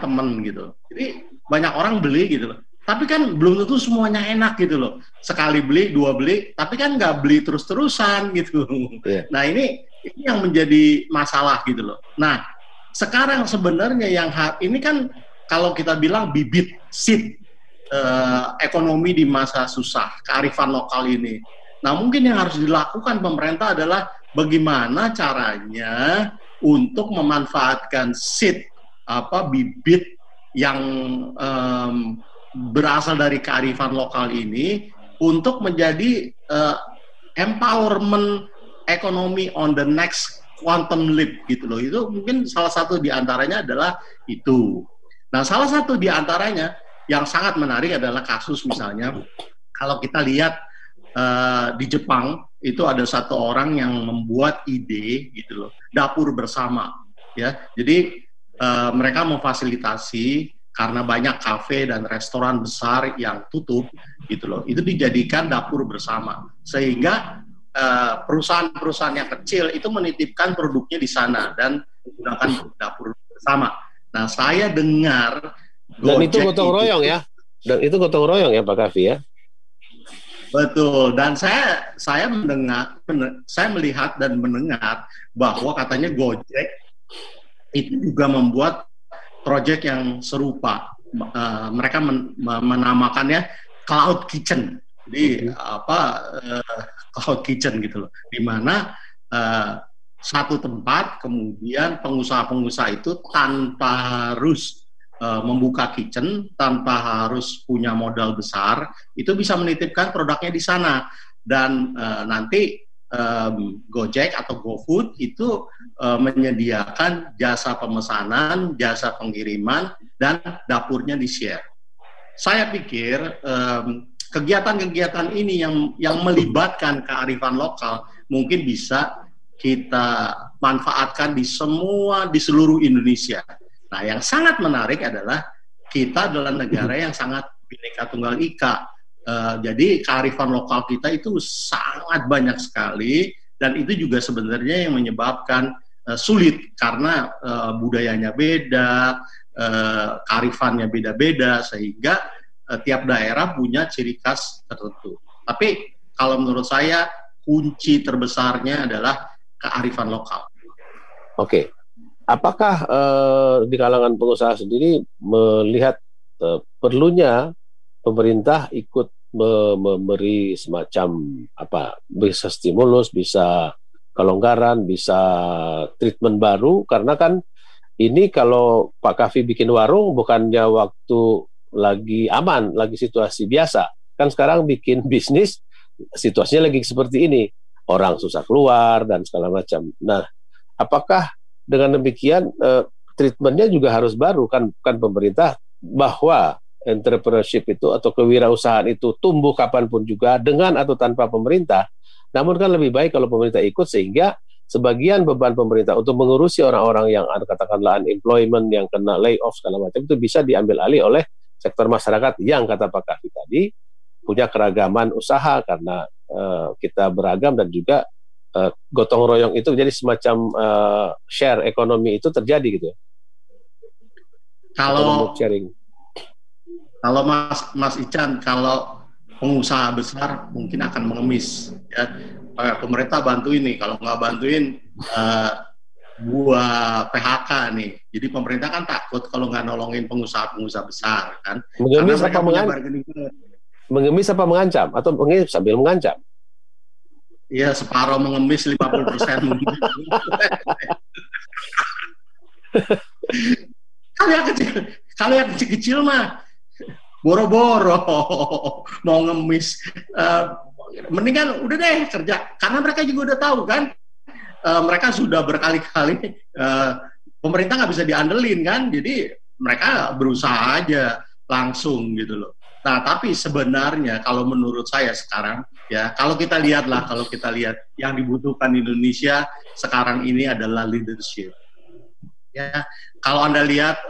temen gitu. Jadi banyak orang beli gitu loh. Tapi kan belum tentu semuanya enak gitu loh. Sekali beli, 2 beli, tapi kan nggak beli terus-terusan gitu. Nah ini yang menjadi masalah gitu loh. Nah sekarang sebenarnya ini kan kalau kita bilang bibit seed ekonomi di masa susah, kearifan lokal ini. Nah mungkin yang harus dilakukan pemerintah adalah bagaimana caranya untuk memanfaatkan seed bibit yang berasal dari kearifan lokal ini untuk menjadi empowerment ekonomi on the next quantum leap gitu loh. Itu mungkin salah satu diantaranya adalah itu. Nah salah satu diantaranya yang sangat menarik adalah kasus misalnya kalau kita lihat di Jepang itu ada satu orang yang membuat ide gitu loh, dapur bersama ya. Jadi mereka memfasilitasi karena banyak kafe dan restoran besar yang tutup gitu loh. Itu dijadikan dapur bersama sehingga perusahaan-perusahaan yang kecil itu menitipkan produknya di sana dan menggunakan dapur bersama. Nah, saya dengar dan itu gotong royong ya. Dan itu gotong royong ya Pak Kavi ya. Betul. Dan saya melihat dan mendengar bahwa katanya Gojek itu juga membuat proyek yang serupa. Mereka menamakannya Cloud Kitchen. Jadi Cloud Kitchen gitu loh. Di mana satu tempat kemudian pengusaha-pengusaha itu tanpa harus membuka kitchen, tanpa harus punya modal besar, itu bisa menitipkan produknya di sana. Dan nanti Gojek atau GoFood itu menyediakan jasa pemesanan, jasa pengiriman, dan dapurnya di-share. Saya pikir kegiatan-kegiatan ini yang melibatkan kearifan lokal mungkin bisa kita manfaatkan di seluruh Indonesia. Nah, yang sangat menarik adalah kita adalah negara yang sangat Bhinneka Tunggal Ika. Jadi kearifan lokal kita itu sangat banyak sekali dan itu juga sebenarnya yang menyebabkan sulit karena budayanya beda, kearifannya beda-beda sehingga tiap daerah punya ciri khas tertentu. Tapi kalau menurut saya kunci terbesarnya adalah kearifan lokal. Oke. Apakah di kalangan pengusaha sendiri melihat perlunya pemerintah ikut memberi semacam bisa stimulus, bisa kelonggaran, bisa treatment baru, karena kan ini kalau Pak Kavi bikin warung bukannya waktu lagi aman, lagi situasi biasa, kan sekarang bikin bisnis situasinya lagi seperti ini, orang susah keluar dan segala macam. Nah, apakah dengan demikian treatmentnya juga harus baru kan pemerintah, bahwa entrepreneurship itu atau kewirausahaan itu tumbuh kapanpun juga dengan atau tanpa pemerintah. Namun kan lebih baik kalau pemerintah ikut, sehingga sebagian beban pemerintah untuk mengurusi orang-orang yang katakanlah unemployment, yang kena layoff segala macam, itu bisa diambil alih oleh sektor masyarakat yang kata Pak Kavi tadi punya keragaman usaha, karena kita beragam dan juga gotong royong itu jadi semacam share ekonomi itu terjadi gitu ya. Kalau sharing. Kalau Mas Ican, kalau pengusaha besar mungkin akan mengemis, ya. Pemerintah bantuin nih, kalau nggak bantuin buah PHK nih. Jadi pemerintah kan takut kalau nggak nolongin pengusaha-pengusaha besar kan. Mengemis apa mengemis apa mengancam, atau mengemis sambil mengancam? Iya, separuh mengemis 50% mungkin. Kalau yang kecil-kecil mah boro-boro mau ngemis, mendingan udah deh kerja, karena mereka juga udah tahu kan, mereka sudah berkali-kali pemerintah nggak bisa diandelin kan, jadi mereka berusaha aja langsung gitu loh. Nah, tapi sebenarnya kalau menurut saya sekarang ya, kalau kita lihat yang dibutuhkan di Indonesia sekarang ini adalah leadership. Ya, kalau Anda lihat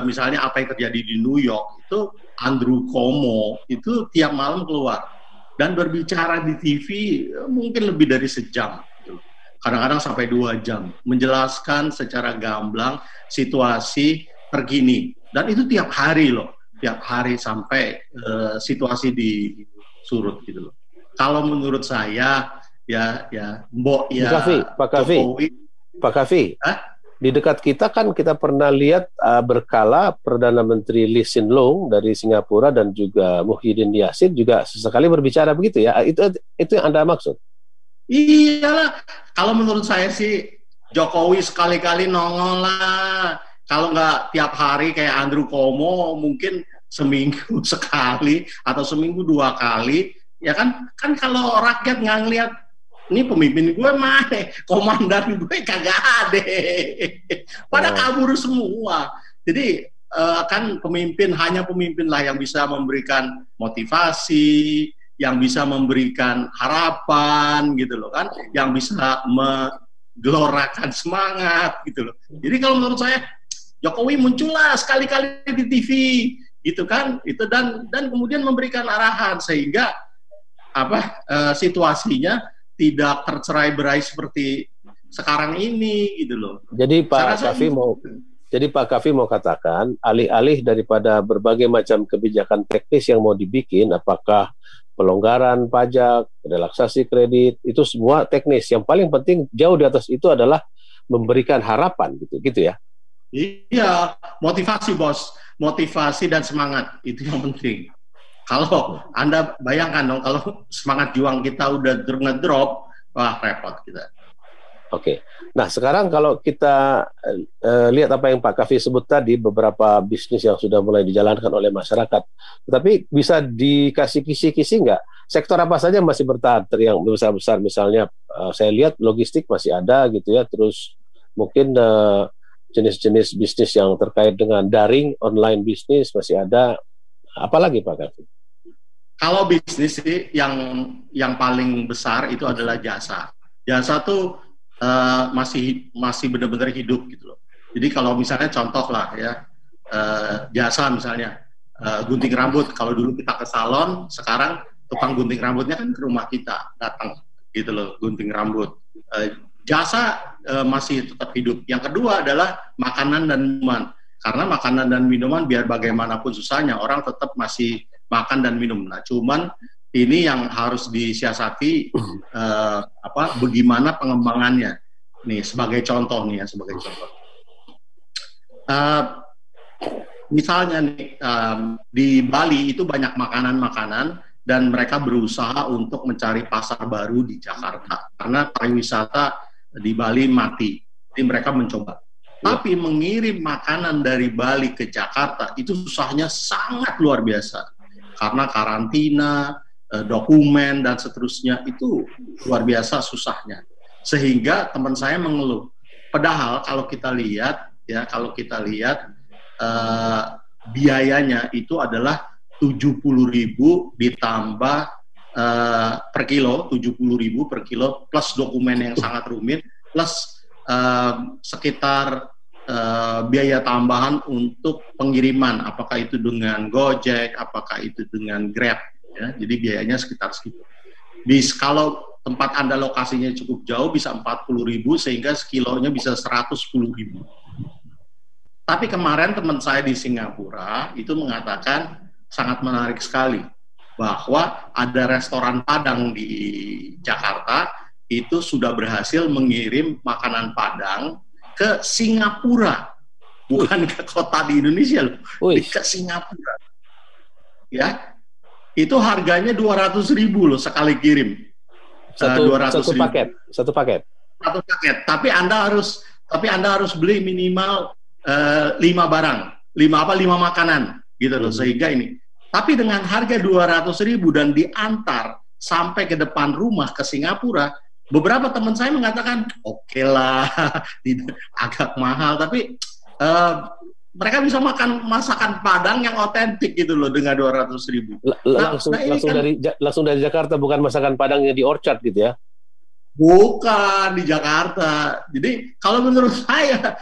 misalnya apa yang terjadi di New York itu, Andrew Cuomo itu tiap malam keluar dan berbicara di TV mungkin lebih dari sejam, kadang-kadang sampai 2 jam, menjelaskan secara gamblang situasi terkini, dan itu tiap hari loh, tiap hari sampai situasi disurut gitu loh. Kalau menurut saya ya Pak Kavi, di dekat kita kan kita pernah lihat berkala Perdana Menteri Lee Hsien Loong dari Singapura dan juga Muhyiddin Yassin juga sesekali berbicara begitu ya. Itu yang Anda maksud? Iyalah, kalau menurut saya sih Jokowi sekali-kali nongol lah. Kalau nggak tiap hari kayak Andrew Cuomo, mungkin seminggu sekali atau seminggu 2 kali. Ya kan kalau rakyat nggak ngeliat ini pemimpin gue mana, komandan gue kagak ada, pada kabur semua. Jadi kan hanya pemimpin lah yang bisa memberikan motivasi, yang bisa memberikan harapan gitu loh kan, yang bisa menggelorakan semangat gitu loh. Jadi kalau menurut saya Jokowi muncullah sekali-kali di TV gitu kan, itu dan kemudian memberikan arahan sehingga situasinya tidak tercerai-berai seperti sekarang ini gitu loh. Jadi Pak Kavi mau katakan, alih-alih daripada berbagai macam kebijakan teknis yang mau dibikin, apakah pelonggaran pajak, relaksasi kredit, itu semua teknis. Yang paling penting jauh di atas itu adalah memberikan harapan gitu ya. Iya, motivasi bos, motivasi dan semangat itu yang penting. Kalau Anda bayangkan dong, kalau semangat juang kita udah ngedrop, wah repot kita. Oke. Nah, sekarang kalau kita lihat apa yang Pak Kavi sebut tadi, beberapa bisnis yang sudah mulai dijalankan oleh masyarakat. Tetapi bisa dikasih kisi-kisi nggak? Sektor apa saja masih bertahan? Yang besar-besar misalnya, saya lihat logistik masih ada gitu ya, terus mungkin jenis-jenis bisnis yang terkait dengan daring, online bisnis masih ada. Apalagi Pak Kavi? Kalau bisnis sih yang paling besar itu adalah jasa. Jasa tuh masih benar-benar hidup gitu loh. Jadi kalau misalnya contoh lah ya, jasa misalnya gunting rambut. Kalau dulu kita ke salon, sekarang tukang gunting rambutnya kan ke rumah kita datang gitu loh, gunting rambut. Jasa masih tetap hidup. Yang kedua adalah makanan dan minuman. Karena makanan dan minuman biar bagaimanapun susahnya orang tetap masih makan dan minum. Nah, cuman ini yang harus disiasati bagaimana pengembangannya. Nih sebagai contoh. Misalnya nih di Bali itu banyak makanan-makanan dan mereka berusaha untuk mencari pasar baru di Jakarta karena pariwisata di Bali mati. Jadi mereka mencoba. Tapi mengirim makanan dari Bali ke Jakarta itu susahnya sangat luar biasa. Karena karantina, dokumen, dan seterusnya itu luar biasa susahnya. Sehingga teman saya mengeluh, Padahal kalau kita lihat biayanya itu adalah 70.000 ditambah per kilo, 70.000 per kilo plus dokumen yang sangat rumit plus sekitar biaya tambahan untuk pengiriman, apakah itu dengan Gojek, apakah itu dengan Grab, ya. Jadi biayanya sekitar segitu. Kalau tempat Anda lokasinya cukup jauh bisa 40.000 sehingga sekilonya bisa 110.000. Tapi kemarin teman saya di Singapura itu mengatakan sangat menarik sekali bahwa ada restoran Padang di Jakarta itu sudah berhasil mengirim makanan Padang ke Singapura, bukan ke kota di Indonesia loh, ke Singapura. Ya, itu harganya 200.000 loh sekali kirim. Satu paket. Tapi Anda harus beli minimal 5 barang, 5 makanan gitu loh, sehingga ini. Tapi dengan harga 200.000 dan diantar sampai ke depan rumah ke Singapura, beberapa teman saya mengatakan oke lah, agak mahal, tapi mereka bisa makan masakan Padang yang otentik gitu loh dengan 200.000. Langsung dari Jakarta, bukan masakan Padangnya di Orchard gitu ya? Bukan di Jakarta. Jadi kalau menurut saya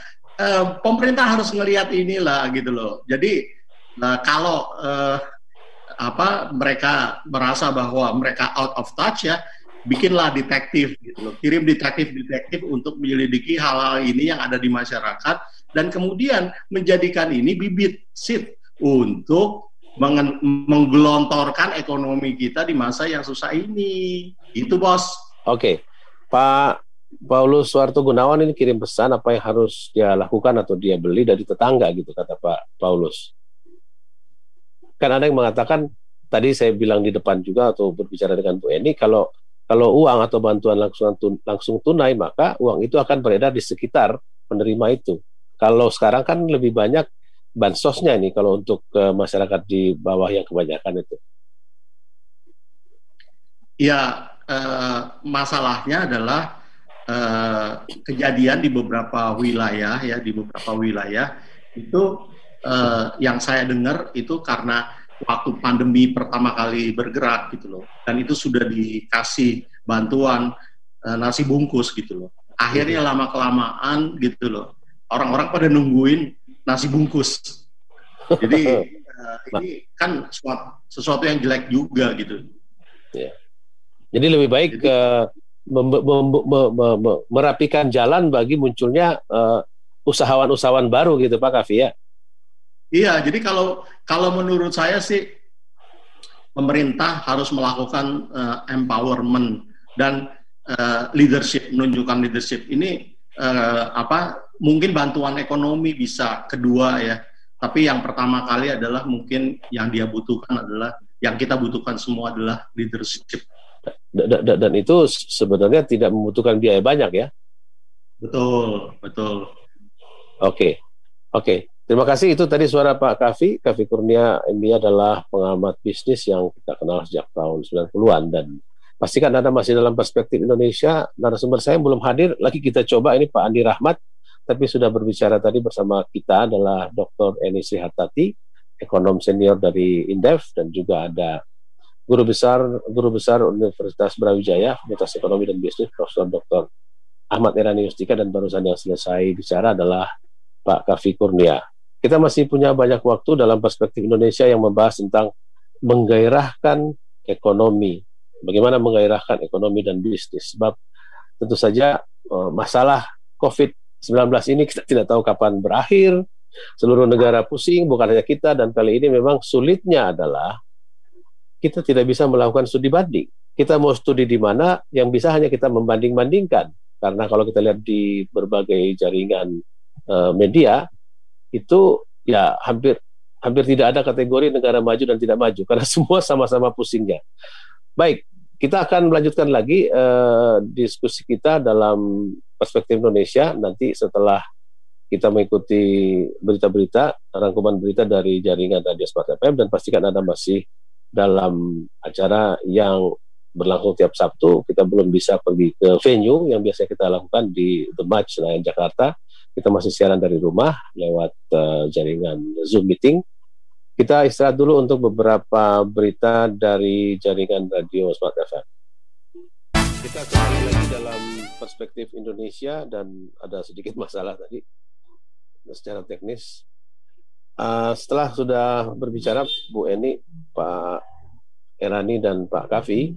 pemerintah harus ngelihat inilah gitu loh. Jadi kalau mereka merasa bahwa mereka out of touch ya, bikinlah detektif gitu loh. Kirim detektif untuk menyelidiki hal-hal ini yang ada di masyarakat dan kemudian menjadikan ini bibit seed untuk menggelontorkan ekonomi kita di masa yang susah ini. Itu, Bos. Oke. Pak Paulus Suharto Gunawan ini kirim pesan apa yang harus dia lakukan atau dia beli dari tetangga gitu, kata Pak Paulus. Kan ada yang mengatakan, tadi saya bilang di depan juga atau berbicara dengan Bu Eni, kalau uang atau bantuan langsung tunai, maka uang itu akan beredar di sekitar penerima itu. Kalau sekarang kan lebih banyak bansosnya ini kalau untuk masyarakat di bawah yang kebanyakan itu. Ya, masalahnya adalah kejadian di beberapa wilayah itu yang saya dengar itu karena waktu pandemi pertama kali bergerak gitu loh, dan itu sudah dikasih bantuan nasi bungkus gitu loh. Akhirnya lama-kelamaan gitu loh, orang-orang pada nungguin nasi bungkus. Jadi ini kan sesuatu yang jelek juga gitu. Ya. Jadi lebih baik merapikan jalan bagi munculnya usahawan-usahawan baru gitu, Pak Kavi ya. Iya, jadi kalau menurut saya sih pemerintah harus melakukan empowerment dan leadership, menunjukkan leadership. Ini mungkin bantuan ekonomi bisa kedua ya, tapi yang pertama kali adalah mungkin yang dia butuhkan adalah, yang kita butuhkan semua adalah leadership. Dan itu sebenarnya tidak membutuhkan biaya banyak ya. Betul. Oke. Terima kasih. Itu tadi suara Pak Kavi Kurnia. Ini adalah pengamat bisnis yang kita kenal sejak tahun 90-an dan pastikan Anda masih dalam perspektif Indonesia. Narasumber saya belum hadir, lagi kita coba ini Pak Andi Rahmat, tapi sudah berbicara tadi bersama kita adalah Dr. Eni Srihartati, ekonom senior dari Indef, dan juga ada Guru besar Universitas Brawijaya, Fakultas Ekonomi dan Bisnis, Profesor Dr. Ahmad Irani Yustika, dan barusan yang selesai bicara adalah Pak Kavi Kurnia. Kita masih punya banyak waktu dalam perspektif Indonesia yang membahas tentang menggairahkan ekonomi. Bagaimana menggairahkan ekonomi dan bisnis. Sebab tentu saja masalah COVID-19 ini kita tidak tahu kapan berakhir. Seluruh negara pusing, bukan hanya kita, dan kali ini memang sulitnya adalah kita tidak bisa melakukan studi banding. Kita mau studi di mana yang bisa hanya kita membanding-bandingkan. Karena kalau kita lihat di berbagai jaringan media, itu ya hampir tidak ada kategori negara maju dan tidak maju. Karena semua sama-sama pusingnya. Baik, kita akan melanjutkan lagi diskusi kita dalam perspektif Indonesia nanti setelah kita mengikuti berita-berita, rangkuman berita dari jaringan Radio Smart FM, dan pastikan Anda masih dalam acara yang berlangsung tiap Sabtu. Kita belum bisa pergi ke venue yang biasa kita lakukan di The Match Senayan Jakarta. Kita masih siaran dari rumah lewat jaringan Zoom meeting. Kita istirahat dulu untuk beberapa berita dari jaringan radio Smart FM. Kita kembali lagi dalam perspektif Indonesia dan ada sedikit masalah tadi secara teknis. Setelah sudah berbicara Bu Eni, Pak Erani dan Pak Kavi,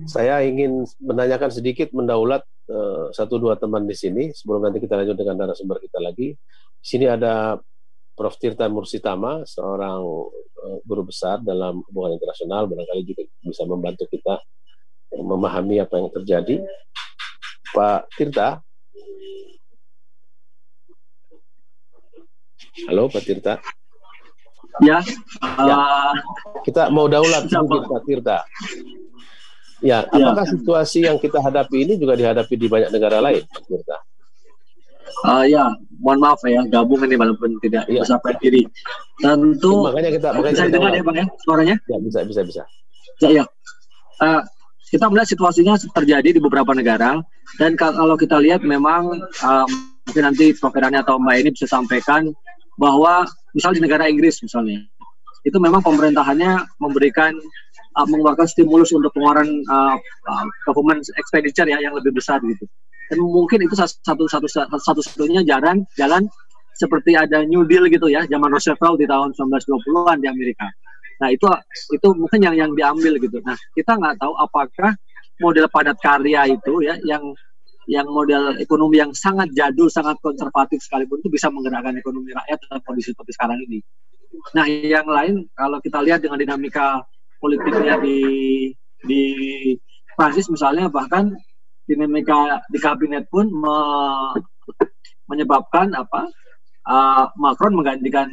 saya ingin menanyakan sedikit mendaulat satu dua teman di sini sebelum nanti kita lanjut dengan narasumber kita lagi. Di sini ada Prof. Tirta Mursitama, seorang guru besar dalam hubungan internasional, barangkali juga bisa membantu kita memahami apa yang terjadi. Pak Tirta. Halo Pak Tirta. Ya. Kita mau daulat sedikit Pak Tirta. Ya, apakah situasi yang kita hadapi ini juga dihadapi di banyak negara lain, Pak Tirta? Ya, mohon maaf ya, gabung ini walaupun tidak sampai diri. Tentu. Makanya kita dengar ya Bang ya, suaranya? Ya, bisa. Ya. Kita melihat situasinya terjadi di beberapa negara, dan kalau kita lihat memang mungkin nanti Prof. Erani atau Mbak ini bisa sampaikan bahwa misal di negara Inggris misalnya, itu memang pemerintahannya mengeluarkan stimulus untuk pengeluaran government expenditure ya yang lebih besar gitu. Dan mungkin itu satu-satunya jalan seperti ada New Deal gitu ya, zaman Roosevelt di tahun 1920-an di Amerika. Nah itu mungkin yang diambil gitu. Nah kita nggak tahu apakah model padat karya itu ya yang model ekonomi yang sangat jadul, sangat konservatif sekalipun itu bisa menggerakkan ekonomi rakyat dalam kondisi seperti sekarang ini. Nah yang lain kalau kita lihat dengan dinamika politiknya di Prancis misalnya, bahkan dinamika di kabinet pun menyebabkan Macron menggantikan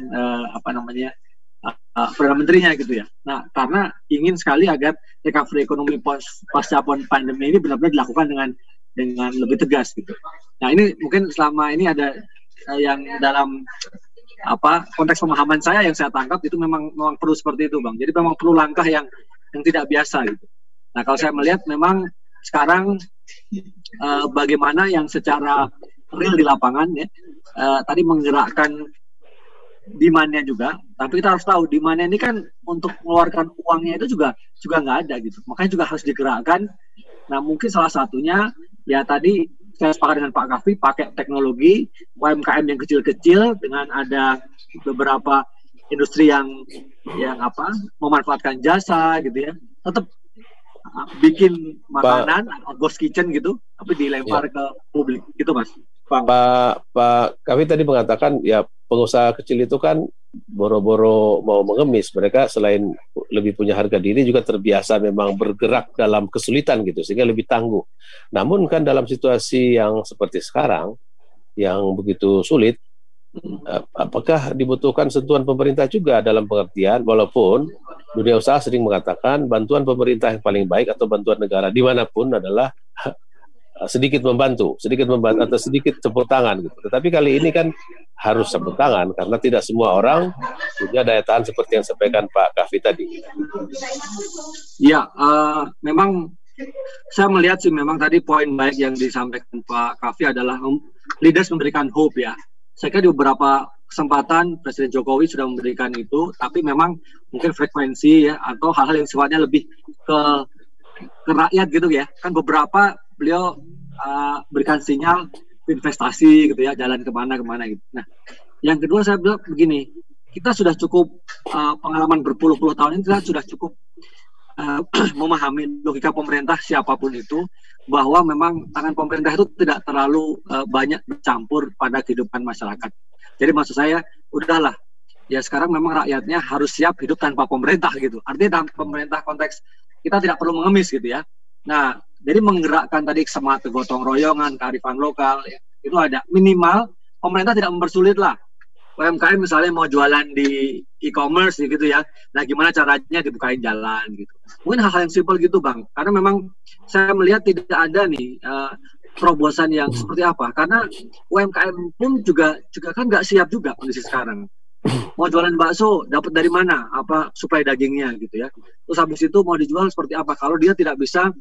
Perdana Menterinya gitu ya. Nah, karena ingin sekali agar recovery ekonomi pasca pandemi ini benar-benar dilakukan dengan lebih tegas gitu. Nah, ini mungkin selama ini ada yang dalam konteks pemahaman saya yang saya tangkap itu memang perlu seperti itu, Bang. Jadi memang perlu langkah yang tidak biasa gitu. Nah, kalau saya melihat memang sekarang bagaimana yang secara real di lapangan ya, tadi menggerakkan demand-nya juga, tapi kita harus tahu demand-nya ini kan untuk mengeluarkan uangnya itu juga nggak ada gitu, makanya juga harus digerakkan. Nah mungkin salah satunya ya tadi saya sepakat dengan Pak Kavi, pakai teknologi UMKM yang kecil-kecil dengan ada beberapa industri yang memanfaatkan jasa gitu ya, tetap bikin makanan ghost kitchen gitu, tapi dilempar ke publik gitu Mas. Pak Kavi tadi mengatakan ya pengusaha kecil itu kan boro-boro mau mengemis, mereka selain lebih punya harga diri juga terbiasa memang bergerak dalam kesulitan gitu sehingga lebih tangguh. Namun kan dalam situasi yang seperti sekarang yang begitu sulit, apakah dibutuhkan sentuhan pemerintah juga dalam pengertian walaupun dunia usaha sering mengatakan bantuan pemerintah yang paling baik atau bantuan negara dimanapun adalah sedikit membantu atau sedikit tepuk tangan gitu. Tetapi kali ini kan harus tepuk tangan karena tidak semua orang punya daya tahan seperti yang disampaikan Pak Kavi tadi. Ya, memang saya melihat sih memang tadi poin baik yang disampaikan Pak Kavi adalah leaders memberikan hope ya. Saya kira di beberapa kesempatan Presiden Jokowi sudah memberikan itu, tapi memang mungkin frekuensi ya atau hal-hal yang sifatnya lebih ke rakyat gitu ya. Kan beberapa beliau berikan sinyal investasi gitu ya, jalan kemana gitu. Nah, yang kedua saya bilang begini, kita sudah cukup pengalaman berpuluh-puluh tahun ini, kita sudah cukup memahami logika pemerintah siapapun itu, bahwa memang tangan pemerintah itu tidak terlalu banyak bercampur pada kehidupan masyarakat. Jadi maksud saya, udahlah, ya sekarang memang rakyatnya harus siap hidup tanpa pemerintah gitu. Artinya dalam pemerintah konteks kita tidak perlu mengemis gitu ya. Nah, jadi menggerakkan tadi semangat kegotong royongan, kearifan lokal, ya, itu ada. Minimal pemerintah tidak mempersulit lah. UMKM misalnya mau jualan di e-commerce gitu ya, nah gimana caranya dibukain jalan gitu. Mungkin hal-hal yang simpel gitu Bang, karena memang saya melihat tidak ada nih terobosan yang seperti apa, karena UMKM pun juga kan nggak siap juga kondisi sekarang. mau jualan bakso dapat dari mana, apa suplai dagingnya gitu ya. Terus habis itu mau dijual seperti apa kalau dia tidak bisa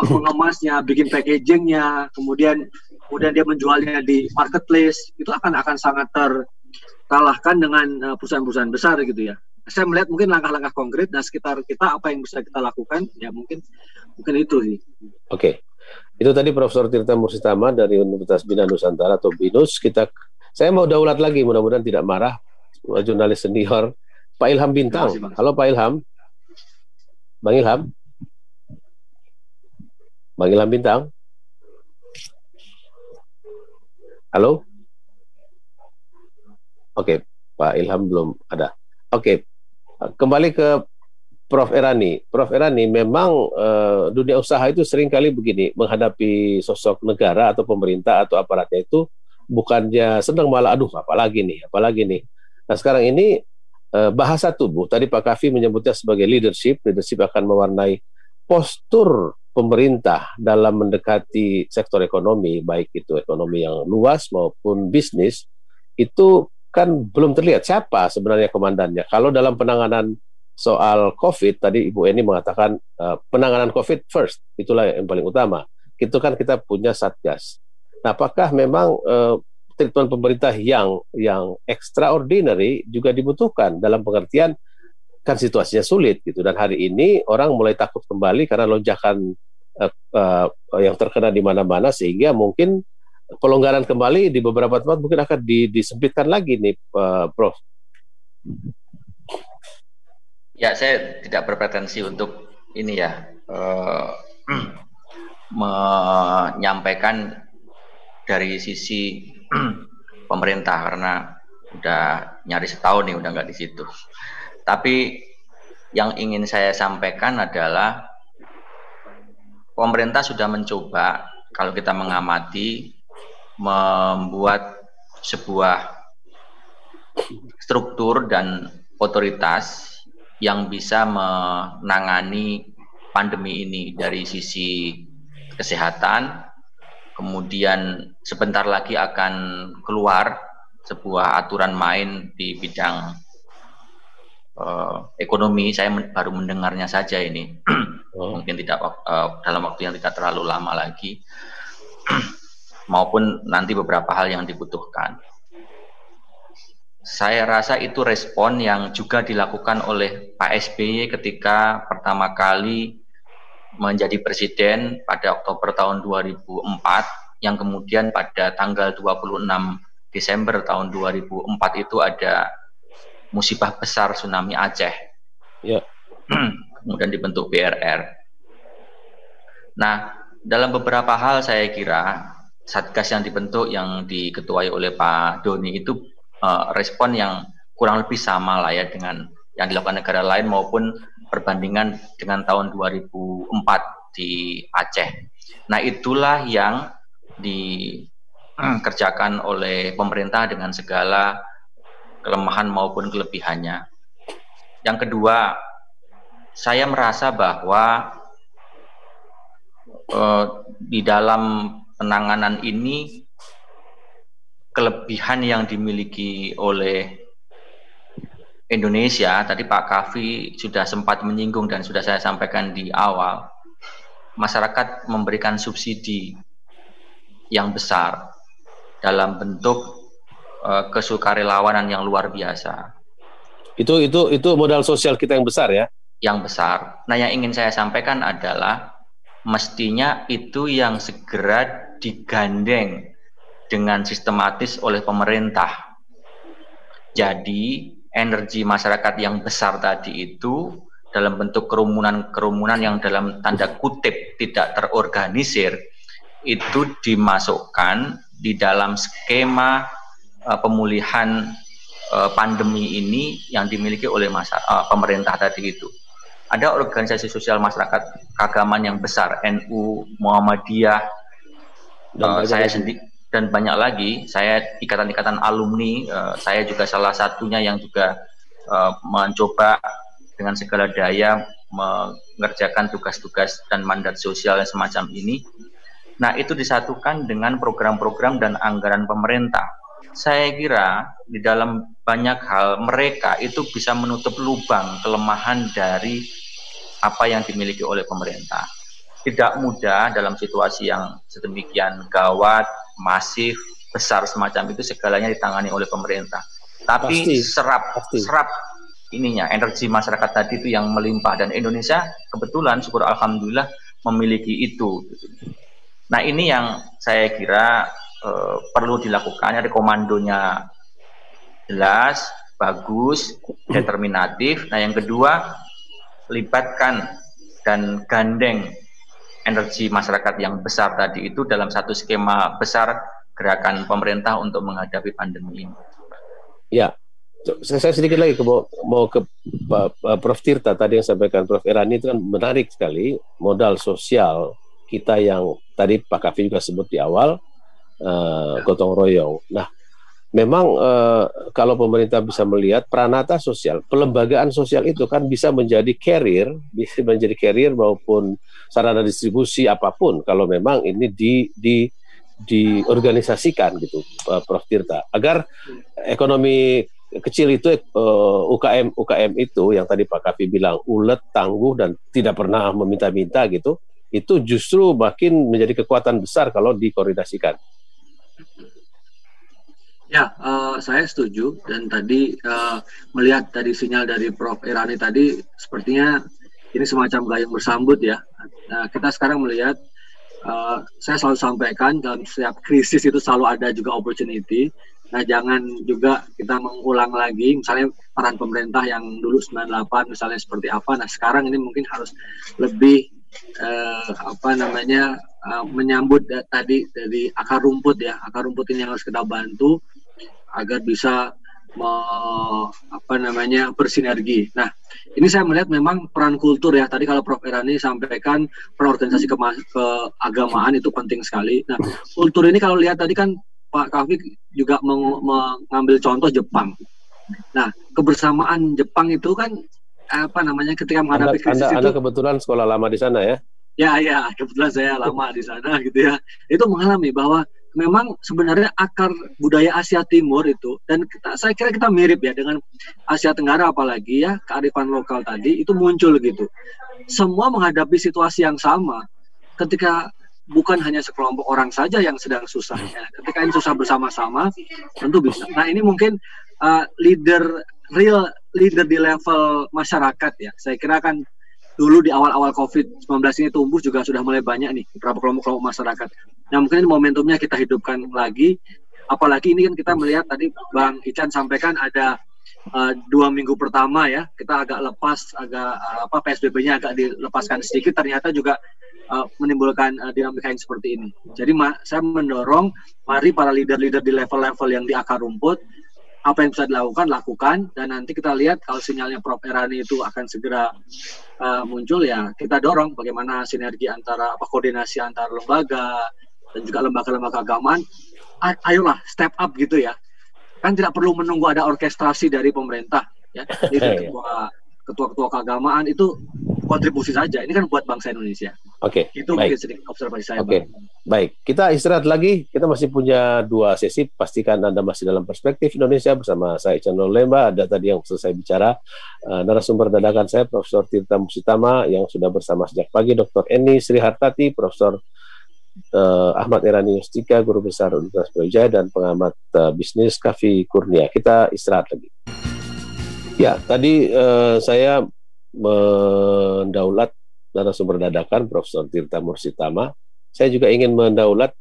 mengemasnya, bikin packagingnya, kemudian dia menjualnya di marketplace, itu akan sangat terkalahkan dengan perusahaan-perusahaan besar gitu ya. Saya melihat mungkin langkah-langkah konkret dan sekitar kita apa yang bisa kita lakukan ya mungkin itu sih. Oke. Itu tadi Profesor Tirta Mursitama dari Universitas Bina Nusantara atau BINUS. Saya mau daulat lagi, mudah-mudahan tidak marah jurnalis senior Pak Ilham Bintang. Halo Pak Ilham. Bang Ilham. Bang Ilham Bintang. Halo. Oke, Pak Ilham belum ada. Oke. Kembali ke Prof. Erani. Prof. Erani, memang dunia usaha itu seringkali begini, menghadapi sosok negara atau pemerintah atau aparatnya itu bukannya sedang, malah aduh apalagi nih. Nah sekarang ini bahasa tubuh, tadi Pak Kavi menyebutnya sebagai leadership akan mewarnai postur pemerintah dalam mendekati sektor ekonomi, baik itu ekonomi yang luas maupun bisnis, itu kan belum terlihat siapa sebenarnya komandannya. Kalau dalam penanganan soal COVID, tadi Ibu Eni mengatakan penanganan COVID first, itulah yang paling utama. Itu kan kita punya Satgas. Nah, apakah memang treatment pemerintah yang extraordinary juga dibutuhkan dalam pengertian kan situasinya sulit gitu, dan hari ini orang mulai takut kembali karena lonjakan yang terkena di mana-mana, sehingga mungkin pelonggaran kembali di beberapa tempat mungkin akan disempitkan lagi nih, Prof. Ya, saya tidak berpretensi untuk ini ya menyampaikan dari sisi pemerintah karena udah nyaris setahun nih udah nggak di situ. Tapi yang ingin saya sampaikan adalah pemerintah sudah mencoba, kalau kita mengamati, membuat sebuah struktur dan otoritas yang bisa menangani pandemi ini dari sisi kesehatan. Kemudian sebentar lagi akan keluar sebuah aturan main di bidang ekonomi. Saya baru mendengarnya saja ini. Mungkin tidak dalam waktu yang tidak terlalu lama lagi. Maupun nanti beberapa hal yang dibutuhkan. Saya rasa itu respon yang juga dilakukan oleh Pak SBY ketika pertama kali menjadi presiden pada Oktober tahun 2004, yang kemudian pada tanggal 26 Desember tahun 2004 itu ada musibah besar tsunami Aceh. Ya. Kemudian dibentuk BRR. Nah, dalam beberapa hal saya kira Satgas yang dibentuk yang diketuai oleh Pak Doni itu respon yang kurang lebih sama lah ya dengan yang dilakukan negara lain maupun perbandingan dengan tahun 2004 di Aceh. Nah, itulah yang dikerjakan oleh pemerintah dengan segala kelemahan maupun kelebihannya. Yang kedua, saya merasa bahwa di dalam penanganan ini kelebihan yang dimiliki oleh Indonesia, tadi Pak Kavi sudah sempat menyinggung dan sudah saya sampaikan di awal, masyarakat memberikan subsidi yang besar dalam bentuk kesukarelawanan yang luar biasa. Itu modal sosial kita yang besar ya? Yang besar. Nah, yang ingin saya sampaikan adalah mestinya itu yang segera digandeng dengan sistematis oleh pemerintah. Jadi energi masyarakat yang besar tadi itu dalam bentuk kerumunan yang dalam tanda kutip tidak terorganisir itu dimasukkan di dalam skema pemulihan pandemi ini yang dimiliki oleh pemerintah tadi itu. Ada organisasi sosial masyarakat keagamaan yang besar, NU, Muhammadiyah, saya sendiri dan banyak lagi. Saya ikatan-ikatan alumni, saya juga salah satunya yang juga mencoba dengan segala daya mengerjakan tugas-tugas dan mandat sosial yang semacam ini. Nah, itu disatukan dengan program-program dan anggaran pemerintah. saya kira di dalam banyak hal mereka itu bisa menutup lubang kelemahan dari apa yang dimiliki oleh pemerintah. Tidak mudah dalam situasi yang sedemikian gawat, masif, besar semacam itu segalanya ditangani oleh pemerintah. Tapi serap ininya energi masyarakat tadi itu yang melimpah, dan Indonesia kebetulan syukur alhamdulillah memiliki itu. Nah ini yang saya kira perlu dilakukan. Ada komandonya jelas, bagus, determinatif. Nah yang kedua, libatkan dan gandeng energi masyarakat yang besar tadi itu dalam satu skema besar gerakan pemerintah untuk menghadapi pandemi ini. Ya, saya sedikit lagi mau ke Prof. Tirta tadi yang sampaikan Prof. Irani itu kan menarik sekali, modal sosial kita yang tadi Pak Kavi juga sebut di awal, gotong royong. Nah, memang kalau pemerintah bisa melihat peranata sosial, pelembagaan sosial itu kan bisa menjadi carrier maupun sarana distribusi apapun kalau memang ini diorganisasikan gitu, Prof. Tirta, agar ekonomi kecil itu UKM itu yang tadi Pak Kavi bilang ulet, tangguh dan tidak pernah meminta-minta gitu, itu justru makin menjadi kekuatan besar kalau dikoordinasikan. Ya, saya setuju, dan tadi melihat tadi sinyal dari Prof. Irani tadi sepertinya ini semacam gayung bersambut ya. Nah, kita sekarang melihat, saya selalu sampaikan dalam setiap krisis itu selalu ada juga opportunity. Nah, jangan juga kita mengulang lagi misalnya peran pemerintah yang dulu 98 misalnya seperti apa. Nah, sekarang ini mungkin harus lebih menyambut tadi dari akar rumput ya. Akar rumput ini yang harus kita bantu agar bisa bersinergi. Nah, ini saya melihat memang peran kultur ya. Tadi kalau Prof. Irani sampaikan peran organisasi keagamaan itu penting sekali. Nah, kultur ini kalau lihat tadi kan Pak Kavi juga mengambil contoh Jepang. Nah, kebersamaan Jepang itu kan ketika menghadapi krisis Anda kebetulan sekolah lama di sana ya? Ya, kebetulan saya lama di sana gitu ya. Itu mengalami bahwa memang sebenarnya akar budaya Asia Timur itu, dan saya kira kita mirip ya dengan Asia Tenggara, apalagi ya kearifan lokal tadi itu muncul gitu. Semua menghadapi situasi yang sama ketika bukan hanya sekelompok orang saja yang sedang susah ya. Ketika ini susah bersama-sama tentu bisa. Nah, ini mungkin real leader di level masyarakat ya. Saya kira kan dulu di awal-awal COVID-19 ini tumbuh juga sudah mulai banyak nih beberapa kelompok-kelompok masyarakat. Nah, mungkin momentumnya kita hidupkan lagi. Apalagi ini kan kita melihat tadi Bang Ican sampaikan ada 2 minggu pertama ya, kita agak lepas, PSBB-nya agak dilepaskan sedikit, ternyata juga menimbulkan dinamika yang seperti ini. Jadi saya mendorong, mari para leader-leader di level-level yang di akar rumput, apa yang bisa dilakukan, lakukan, dan nanti kita lihat kalau sinyalnya Prof. Irani itu akan segera muncul ya, kita dorong bagaimana sinergi antara koordinasi antar lembaga dan juga lembaga-lembaga keagamaan. Ayolah step up gitu ya. Kan tidak perlu menunggu ada orkestrasi dari pemerintah ya. Jadi ketua-ketua keagamaan itu kontribusi saja. Ini kan buat bangsa Indonesia. Oke. Itu mungkin sedikit observasi saya. Oke. Baik, kita istirahat lagi. Kita masih punya 2 sesi. Pastikan Anda masih dalam perspektif Indonesia bersama saya Ican Lemba. Ada tadi yang selesai bicara narasumber dadakan saya Profesor Tirta Musitama yang sudah bersama sejak pagi, Dr. Eni Srihartati, Profesor Ahmad Irani Yustika, Guru Besar Universitas Brawijaya, dan pengamat bisnis Kavi Kurnia. Kita istirahat lagi. Ya, tadi saya mendaulat narasumber dadakan Profesor Tirta Musitama. Saya juga ingin mendaulat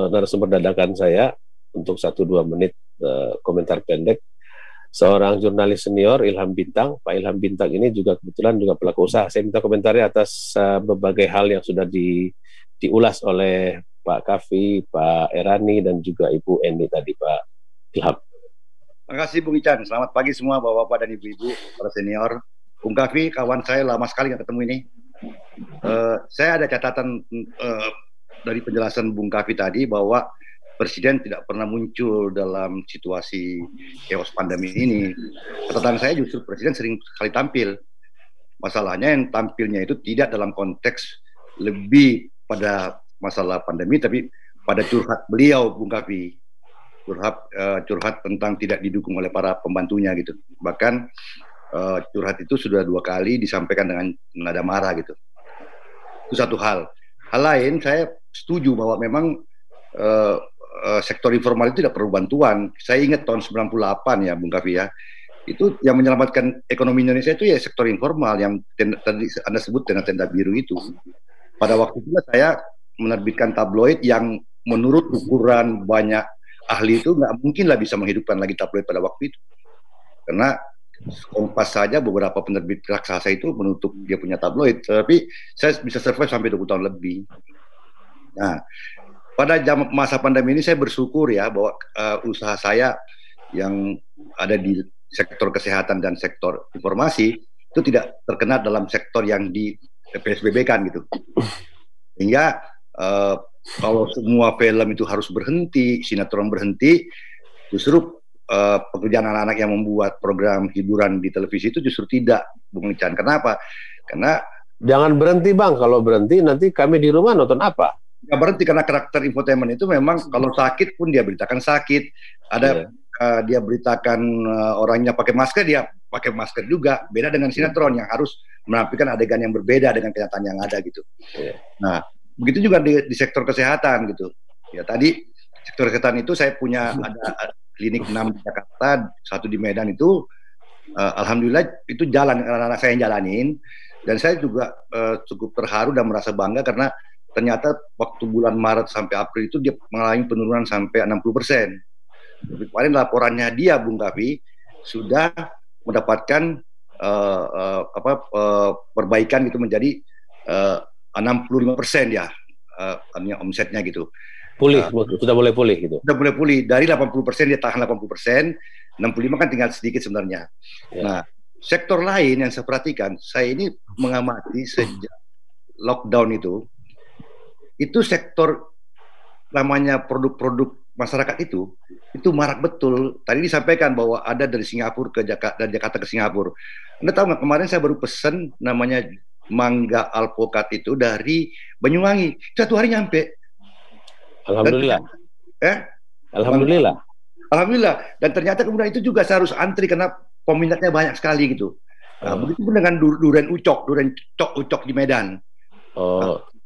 narasumber dadakan saya untuk 1-2 menit komentar pendek. Seorang jurnalis senior, Ilham Bintang. Pak Ilham Bintang ini juga kebetulan juga pelaku usaha. Saya minta komentarnya atas berbagai hal yang sudah diulas oleh Pak Kavi, Pak Irani, dan juga Ibu Eni tadi, Pak Ilham. Terima kasih Bung Ican. Selamat pagi semua Bapak-Bapak dan Ibu-Ibu, para senior. Bung Kavi, kawan saya lama sekali nggak ketemu ini. Saya ada catatan dari penjelasan Bung Kavi tadi bahwa Presiden tidak pernah muncul dalam situasi chaos pandemi ini. Catatan saya justru Presiden sering sekali tampil. Masalahnya yang tampilnya itu tidak dalam konteks lebih pada masalah pandemi, tapi pada curhat beliau, Bung Kavi. curhat tentang tidak didukung oleh para pembantunya gitu. Bahkan curhat itu sudah 2 kali disampaikan dengan nada marah gitu. Itu satu hal. Hal lain, saya setuju bahwa memang sektor informal itu tidak perlu bantuan. Saya ingat tahun 98 ya, Bung Kavi ya. Itu yang menyelamatkan ekonomi Indonesia itu ya sektor informal yang tadi Anda sebut tenda-tenda biru itu. Pada waktu itu saya menerbitkan tabloid yang menurut ukuran banyak ahli itu nggak mungkin lah bisa menghidupkan lagi tabloid pada waktu itu. Karena Kompas saja beberapa penerbit raksasa itu menutup dia punya tabloid, tapi saya bisa survive sampai 20 tahun lebih. Nah, pada masa pandemi ini saya bersyukur ya bahwa usaha saya yang ada di sektor kesehatan dan sektor informasi itu tidak terkena dalam sektor yang di PSBB kan gitu. Sehingga kalau semua film itu harus berhenti, sinetron berhenti, justru pekerjaan anak-anak yang membuat program hiburan di televisi itu justru tidak, Bung Ican. Kenapa? Karena jangan berhenti Bang, kalau berhenti nanti kami di rumah nonton apa? Ya berhenti karena karakter infotainment itu memang kalau sakit pun dia beritakan sakit, ada dia beritakan orangnya pakai masker, dia pakai masker juga. Beda dengan sinetron yang harus menampilkan adegan yang berbeda dengan kenyataan yang ada gitu. Nah, begitu juga di sektor kesehatan gitu. Ya tadi sektor kesehatan itu saya punya ada klinik 6 di Jakarta, 1 di Medan itu, alhamdulillah itu jalan, anak-anak saya yang jalanin, dan saya juga cukup terharu dan merasa bangga karena ternyata waktu bulan Maret sampai April itu dia mengalami penurunan sampai 60%. Tapi kemarin laporannya dia, Bung Kavi, sudah mendapatkan perbaikan itu menjadi 65% ya, artinya omsetnya gitu. Pulih, sudah mulai pulih gitu. Sudah mulai pulih, dari 80% dia tahan 80%, 65 kan tinggal sedikit sebenarnya. Nah, sektor lain yang saya perhatikan, saya ini mengamati sejak lockdown itu sektor namanya produk-produk masyarakat itu marak betul. Tadi disampaikan bahwa ada dari Singapura ke Jakarta, dari Jakarta ke Singapura. Anda tahu nggak, kemarin saya baru pesan namanya mangga alpukat itu dari Banyuwangi, 1 hari nyampe. Alhamdulillah. Alhamdulillah. Alhamdulillah. Dan ternyata kemudian itu juga saya harus antri karena peminatnya banyak sekali gitu. Nah, begitu pun dengan durian ucok di Medan.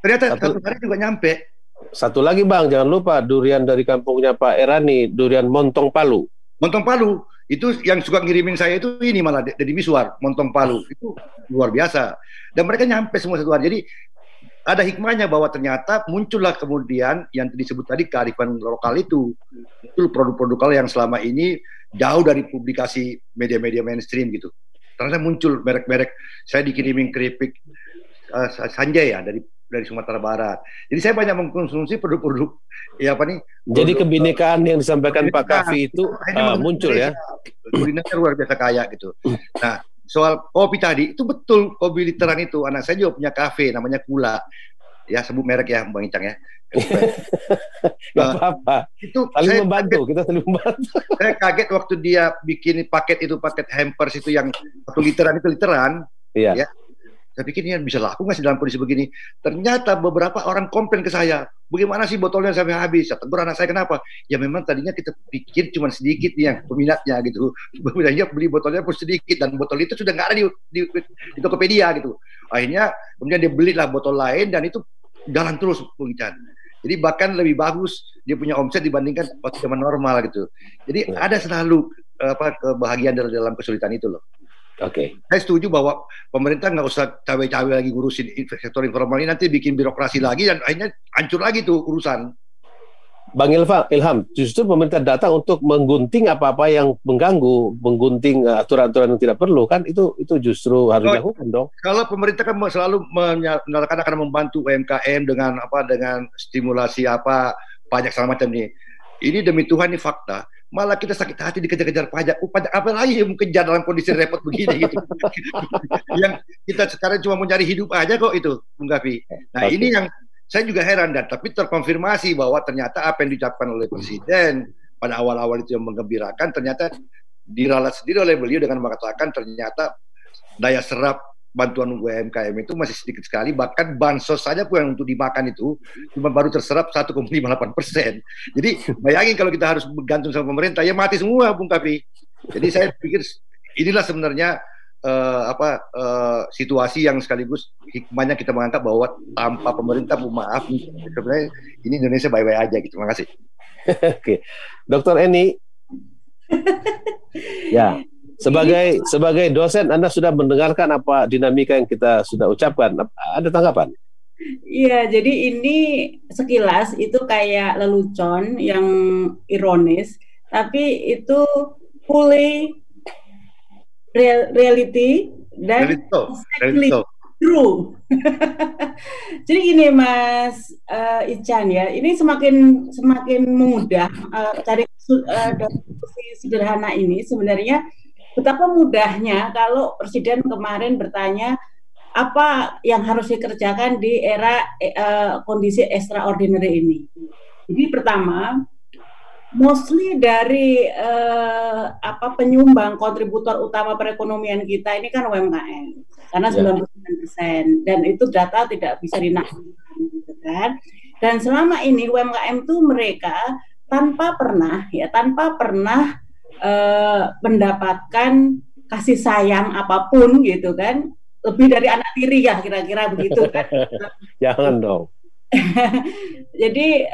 Ternyata 1 hari juga nyampe. Satu lagi Bang, jangan lupa durian dari kampungnya Pak Erani, durian Montong Palu. Montong Palu, itu yang suka ngirimin saya itu ini malah dari Miswar, Montong Palu. Itu luar biasa. Dan mereka nyampe semua 1 hari. Jadi ada hikmahnya bahwa ternyata muncullah kemudian yang disebut tadi kearifan lokal itu produk-produk lokal yang selama ini jauh dari publikasi media-media mainstream gitu. Ternyata muncul merek-merek. Saya dikirimin keripik Sanjay ya dari Sumatera Barat. Jadi saya banyak mengkonsumsi produk-produk Jadi kebinekaan yang disampaikan Pak Kavi itu muncul ya. Kulinernya luar biasa kaya gitu. Nah, soal kopi tadi, itu betul, kopi literan itu. Anak saya juga punya kafe, namanya Kula. Ya, sebut merek ya, Bang Icang ya. Gak apa-apa. Itu saling membantu, kita saling membantu. Saya kaget waktu dia bikin paket hampers itu yang 1 literan itu literan. Iya. Ya. Saya pikir ini bisa laku nggak sih dalam kondisi begini. Ternyata beberapa orang komplain ke saya, bagaimana sih botolnya sampai habis? Saya tegur anak saya, kenapa? Ya memang tadinya kita pikir cuma sedikit nih yang peminatnya gitu. Peminatnya beli botolnya pun sedikit, dan botol itu sudah nggak ada di Tokopedia gitu. Akhirnya kemudian dia belilah botol lain dan itu jalan terus, Bung Ican. Jadi bahkan lebih bagus dia punya omset dibandingkan waktu zaman normal gitu. Jadi ada selalu kebahagiaan dalam kesulitan itu loh. Oke. Saya setuju bahwa pemerintah nggak usah cawe-cawe lagi ngurusin sektor informal ini, nanti bikin birokrasi lagi dan akhirnya hancur lagi tuh urusan. Bang Ilham, justru pemerintah datang untuk menggunting apa-apa yang mengganggu, menggunting aturan-aturan yang tidak perlu, kan itu justru harus dilakukan dong. Kalau pemerintah kan selalu menyatakan akan membantu UMKM dengan stimulasi pajak segala macam nih. Ini demi Tuhan ini fakta. Malah kita sakit hati dikejar-kejar pajak. Pajak apa lagi yang kejar dalam kondisi repot begini gitu. Yang kita sekarang cuma mau cari hidup aja kok itu, Bung Kavi. Nah, ini yang saya juga heran, dan tapi terkonfirmasi bahwa ternyata apa yang diucapkan oleh Presiden pada awal-awal itu yang menggembirakan, ternyata diralat sendiri oleh beliau dengan mengatakan ternyata daya serap bantuan UMKM itu masih sedikit sekali, bahkan bansos saja pun yang untuk dimakan itu cuma baru terserap 1,58%. Jadi bayangin kalau kita harus bergantung sama pemerintah, ya mati semua, Bung Kapi. Jadi saya pikir inilah sebenarnya situasi yang sekaligus hikmahnya kita menganggap bahwa tanpa pemerintah, maaf, sebenarnya ini Indonesia baik-baik aja gitu. Terima kasih. Oke, Dr. Eni. Ya. Sebagai dosen, Anda sudah mendengarkan apa dinamika yang kita sudah ucapkan. Ada tanggapan? Iya, jadi ini sekilas itu kayak lelucon yang ironis, tapi itu fully reality dan exactly true. Jadi gini Mas Ican ya, ini semakin mudah cari dari sederhana ini sebenarnya. Betapa mudahnya kalau Presiden kemarin bertanya apa yang harus dikerjakan di era kondisi extraordinary ini. Jadi pertama, mostly dari penyumbang kontributor utama perekonomian kita ini kan UMKM, karena 99%, dan itu data tidak bisa dinafikan, gitu kan. Dan selama ini UMKM itu mereka tanpa pernah mendapatkan kasih sayang apapun gitu kan, lebih dari anak tiri ya kira-kira begitu kan. Jangan dong. Jadi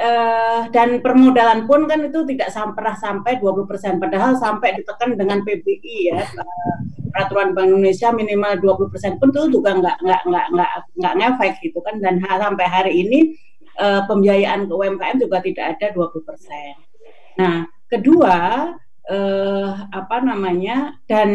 dan permodalan pun kan itu tidak pernah sampai 20%, padahal sampai ditekan dengan PBI ya, peraturan Bank Indonesia minimal 20% pun itu juga nggak ngefek gitu kan, dan sampai hari ini pembiayaan ke UMKM juga tidak ada 20%. Nah, kedua dan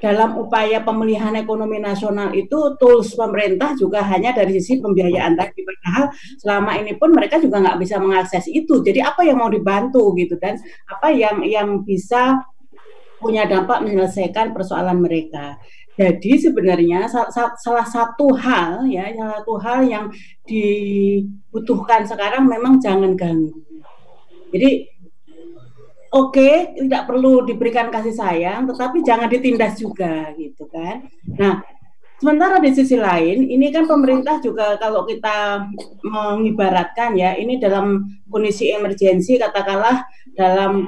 dalam upaya pemulihan ekonomi nasional itu tools pemerintah juga hanya dari sisi pembiayaan tadi, padahal selama ini pun mereka juga nggak bisa mengakses itu. Jadi apa yang mau dibantu gitu, dan apa yang bisa punya dampak menyelesaikan persoalan mereka. Jadi sebenarnya salah satu hal yang dibutuhkan sekarang memang jangan ganggu. Jadi Oke, tidak perlu diberikan kasih sayang, tetapi jangan ditindas juga, gitu kan. Nah, sementara di sisi lain, ini kan pemerintah juga kalau kita mengibaratkan ya, ini dalam kondisi emergensi, katakanlah dalam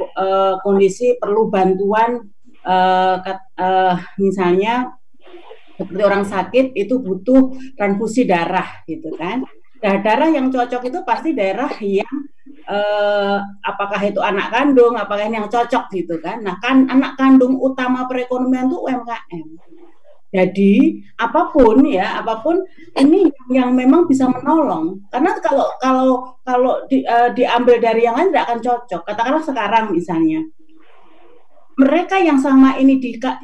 kondisi perlu bantuan, misalnya seperti orang sakit itu butuh transfusi darah, gitu kan. Nah, darah yang cocok itu pasti daerah yang apakah itu anak kandung, apakah ini yang cocok gitu kan. Nah, kan anak kandung utama perekonomian itu UMKM. Jadi apapun ini yang memang bisa menolong. Karena kalau diambil dari yang lain tidak akan cocok. Katakanlah sekarang misalnya mereka yang sama ini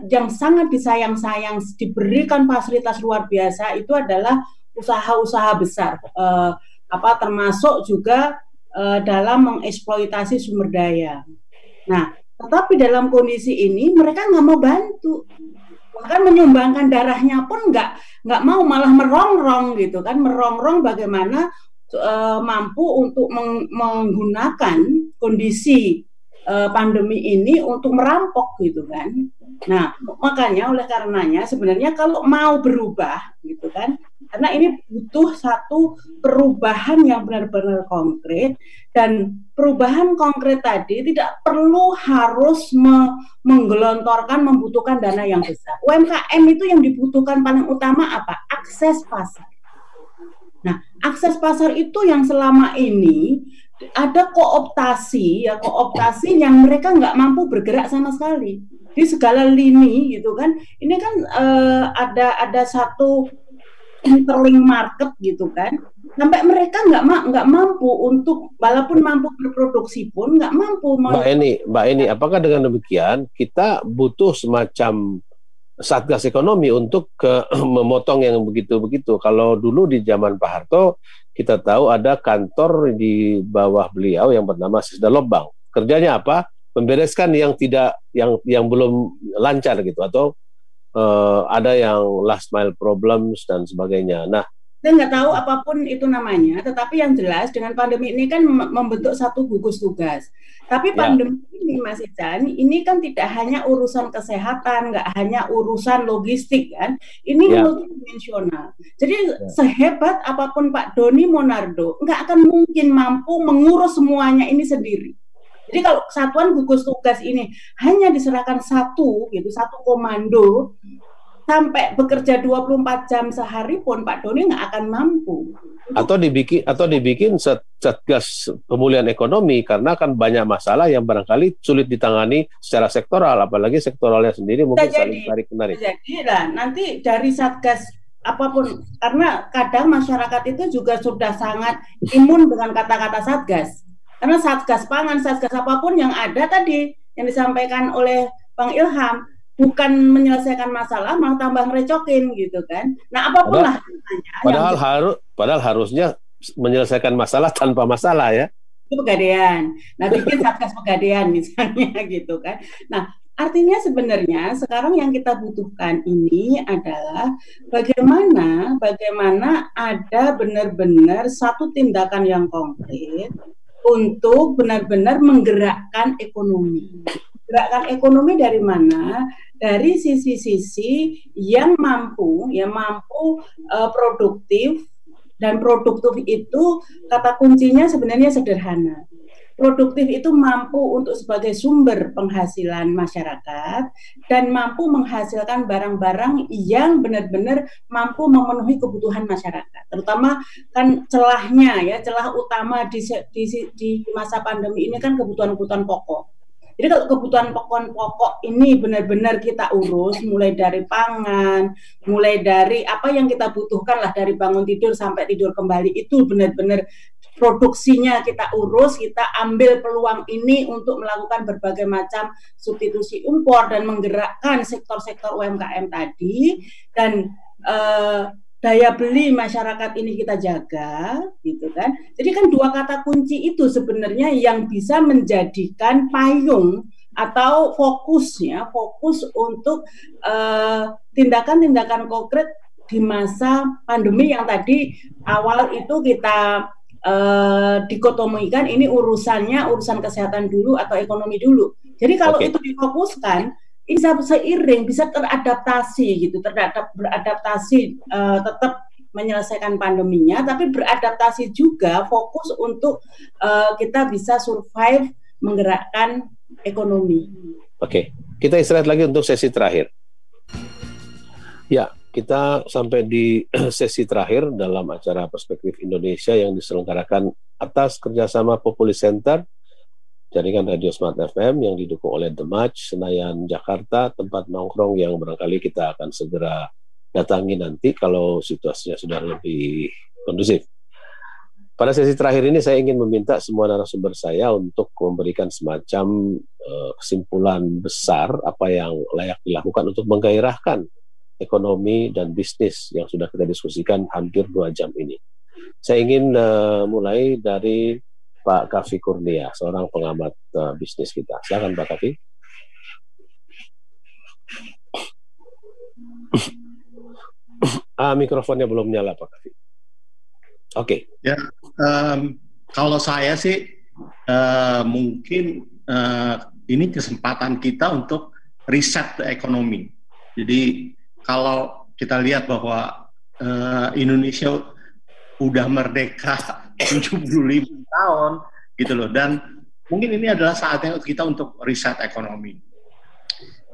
yang sangat disayang-sayang, diberikan fasilitas luar biasa itu adalah usaha-usaha besar, termasuk juga dalam mengeksploitasi sumber daya. Nah, tetapi dalam kondisi ini mereka nggak mau bantu, bahkan menyumbangkan darahnya pun nggak mau, malah merongrong gitu kan, merongrong bagaimana mampu untuk menggunakan kondisi pandemi ini untuk merampok gitu kan. Nah, makanya oleh karenanya sebenarnya kalau mau berubah gitu kan, karena ini butuh satu perubahan yang benar-benar konkret, dan perubahan konkret tadi tidak perlu harus menggelontorkan membutuhkan dana yang besar. UMKM itu yang dibutuhkan paling utama apa? Akses pasar. Nah, akses pasar itu yang selama ini ada kooptasi yang mereka nggak mampu bergerak sama sekali di segala lini gitu kan. Ini kan ada satu interlink market gitu kan, sampai mereka nggak mampu untuk, walaupun mampu berproduksi pun nggak mampu. Mbak Eni, apakah dengan demikian kita butuh semacam satgas ekonomi untuk memotong yang begitu-begitu? Kalau dulu di zaman Pak Harto kita tahu ada kantor di bawah beliau yang bernama Sisda Lobang. Kerjanya apa? Membereskan yang belum lancar gitu, atau ada yang last mile problems dan sebagainya. Nah, Saya nggak tahu apapun itu namanya, tetapi yang jelas dengan pandemi ini kan membentuk satu gugus tugas. Tapi pandemi ini, Mas Ican, ini kan tidak hanya urusan kesehatan, nggak hanya urusan logistik kan, ini multidimensional. Jadi sehebat apapun Pak Doni Monardo, nggak akan mungkin mampu mengurus semuanya ini sendiri. Jadi kalau satuan gugus tugas ini hanya diserahkan satu komando, sampai bekerja 24 jam sehari pun Pak Doni nggak akan mampu. Atau dibikin satgas pemulihan ekonomi, karena kan banyak masalah yang barangkali sulit ditangani secara sektoral, apalagi sektoralnya sendiri mungkin saling tarik-menarik. Jadi lah nanti dari satgas apapun, karena kadang masyarakat itu juga sudah sangat imun dengan kata-kata satgas. Karena satgas pangan, satgas apapun yang ada tadi yang disampaikan oleh Bang Ilham, bukan menyelesaikan masalah, malah tambah ngerecokin gitu kan. Nah, apapun lah. Padahal harusnya menyelesaikan masalah tanpa masalah ya. Itu pegadaian. Nah, bikin satgas pegadaian misalnya gitu kan. Nah, artinya sebenarnya sekarang yang kita butuhkan ini adalah bagaimana ada benar-benar satu tindakan yang konkret untuk benar-benar menggerakkan ekonomi. Gerakan ekonomi dari mana? Dari sisi-sisi yang mampu produktif, dan produktif itu kata kuncinya sebenarnya sederhana. Produktif itu mampu untuk sebagai sumber penghasilan masyarakat dan mampu menghasilkan barang-barang yang benar-benar mampu memenuhi kebutuhan masyarakat. Terutama kan celah utama di masa pandemi ini kan kebutuhan-kebutuhan pokok. Jadi kalau kebutuhan pokok ini benar-benar kita urus, mulai dari pangan, mulai dari apa yang kita butuhkan lah, dari bangun tidur sampai tidur kembali, itu benar-benar produksinya kita urus, kita ambil peluang ini untuk melakukan berbagai macam substitusi impor dan menggerakkan sektor-sektor UMKM tadi, dan daya beli masyarakat ini kita jaga, gitu kan. Jadi kan dua kata kunci itu sebenarnya yang bisa menjadikan payung atau fokus untuk tindakan-tindakan konkret di masa pandemi yang tadi awal itu kita dikotomikan, ini urusan kesehatan dulu atau ekonomi dulu. Jadi kalau itu difokuskan, ini bisa seiring, bisa beradaptasi, tetap menyelesaikan pandeminya, tapi beradaptasi juga fokus untuk kita bisa survive, menggerakkan ekonomi. Oke, kita istirahat lagi untuk sesi terakhir. Ya, kita sampai di sesi terakhir dalam acara Perspektif Indonesia yang diselenggarakan atas kerjasama Populi Center, jaringan Radio Smart FM yang didukung oleh The Match, Senayan, Jakarta, tempat nongkrong yang barangkali kita akan segera datangi nanti kalau situasinya sudah lebih kondusif. Pada sesi terakhir ini saya ingin meminta semua narasumber saya untuk memberikan semacam kesimpulan besar apa yang layak dilakukan untuk menggairahkan ekonomi dan bisnis yang sudah kita diskusikan hampir 2 jam ini. Saya ingin mulai dari Pak Kavi Kurnia, seorang pengamat bisnis kita. Silakan Pak Kavi. Mikrofonnya belum nyala Pak Kavi. Oke. Ya, kalau saya sih mungkin ini kesempatan kita untuk riset ekonomi. Jadi kalau kita lihat bahwa Indonesia udah merdeka 75 tahun gitu loh, dan mungkin ini adalah saatnya kita untuk riset ekonomi.